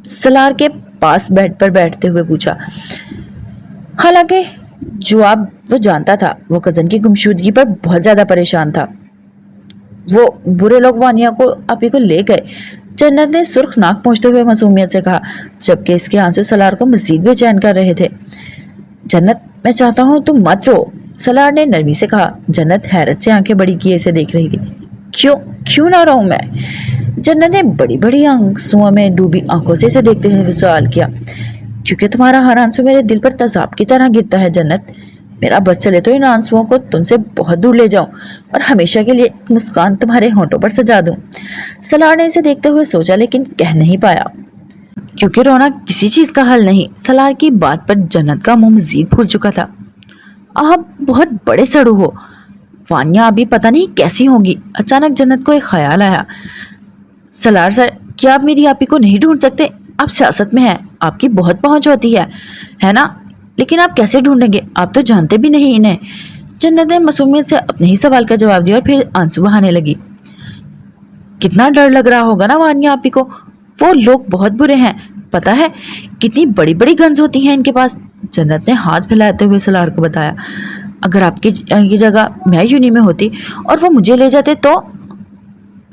सलार के पास बेड पर बैठते हुए पूछा। हालांकि जवाब वो जानता था, वो कजन की गुमशुदगी पर बहुत ज्यादा परेशान था। वो बुरे लोग वानिया को आप ही को ले गए, जन्नत ने सुर्ख नाक पहुंचते हुए मासूमियत से कहा, जबकि इसके आंसू सलार को मजीद बेचैन कर रहे थे। जन्नत, मैं चाहता हूं तुम मत रो, सलार ने नरमी से कहा। जन्नत हैरत से आंखें बड़ी किए इसे देख रही थी। क्यों ना रहूं मैं? जन्नत ने बड़ी बड़ी आंसुओं में डूबी आंखों से इसे देखते हुए सवाल किया। क्योंकि तुम्हारा हर आंसू मेरे दिल पर तेजाब की तरह गिरता है जन्नत। मेरा बस चले तो इन आंसुओं को तुमसे बहुत दूर ले जाऊं और हमेशा के लिए मुस्कान तुम्हारे होंठों पर सजा दूं। सलार ने इसे देखते हुए सोचा, लेकिन कह नहीं पाया क्योंकि रोना किसी चीज का हल नहीं। सलार की बात पर जन्नत का मुंह मजीद फूल चुका था। आप बहुत बड़े सड़ू हो, वानिया अभी पता नहीं कैसी होंगी। अचानक जन्नत को एक ख्याल आया। सलार सर, क्या आप मेरी आपी को नहीं ढूंढ सकते? आप सियासत में हैं, आपकी बहुत पहुंच होती है ना? लेकिन आप कैसे ढूंढेंगे? आप तो जानते भी नहीं इन्हें। जन्नत ने मासूमियत से अपने ही सवाल का जवाब दिया और फिर आंसू बहाने लगी। कितना डर लग रहा होगा ना वानिया आपी को, वो लोग बहुत बुरे हैं, पता है कितनी बड़ी बड़ी गन्स होती हैं इनके पास। जन्नत ने हाथ फैलाते हुए सलार को बताया। अगर आपकी जगह मैं यूनी में होती और वो मुझे ले जाते तो।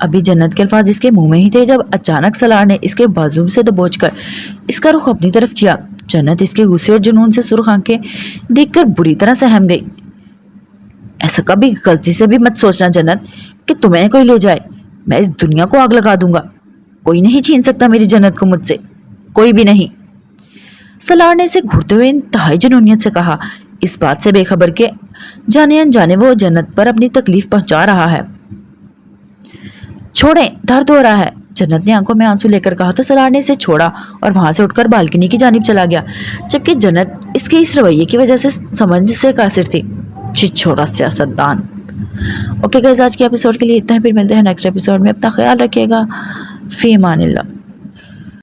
अभी जन्नत के अल्फाज इसके मुंह में ही थे जब अचानक सलार ने इसके बाजू से दबोचकर इसका रुख अपनी तरफ किया। जन्नत इसके गुस्से और जुनून से सुर्ख आंखें देखकर बुरी तरह सहम गई। ऐसा कभी गलती से भी मत सोचना जन्नत कि तुम्हें कोई ले जाए। मैं इस दुनिया को आग लगा दूंगा, कोई नहीं छीन सकता मेरी जन्नत को मुझसे, कोई भी नहीं। सलार ने इसे घूरते हुए इंतहाई जुनूनियत से कहा। اس بات سے بے خبر کہ جانے انجانے وہ جنت پر اپنی تکلیف پہنچا رہا ہے۔ چھوڑیں، درد ہو رہا ہے، جنت نے آنکھوں میں آنسو لے کر کہا تو سلار نے اسے چھوڑا اور وہاں سے اٹھ کر بالکنی کی جانب چلا گیا، جبکہ جنت اس کے اس رویے کی وجہ سے سمجھ سے قاصر تھی۔ چھوڑا سیاستدان۔ اوکے گائز، آج کے ایپیسوڈ کے لیے اتنا ہی، پھر ملتے ہیں نیکسٹ ایپیسوڈ میں۔ اپنا خیال رکھیے گا، فی امان اللہ۔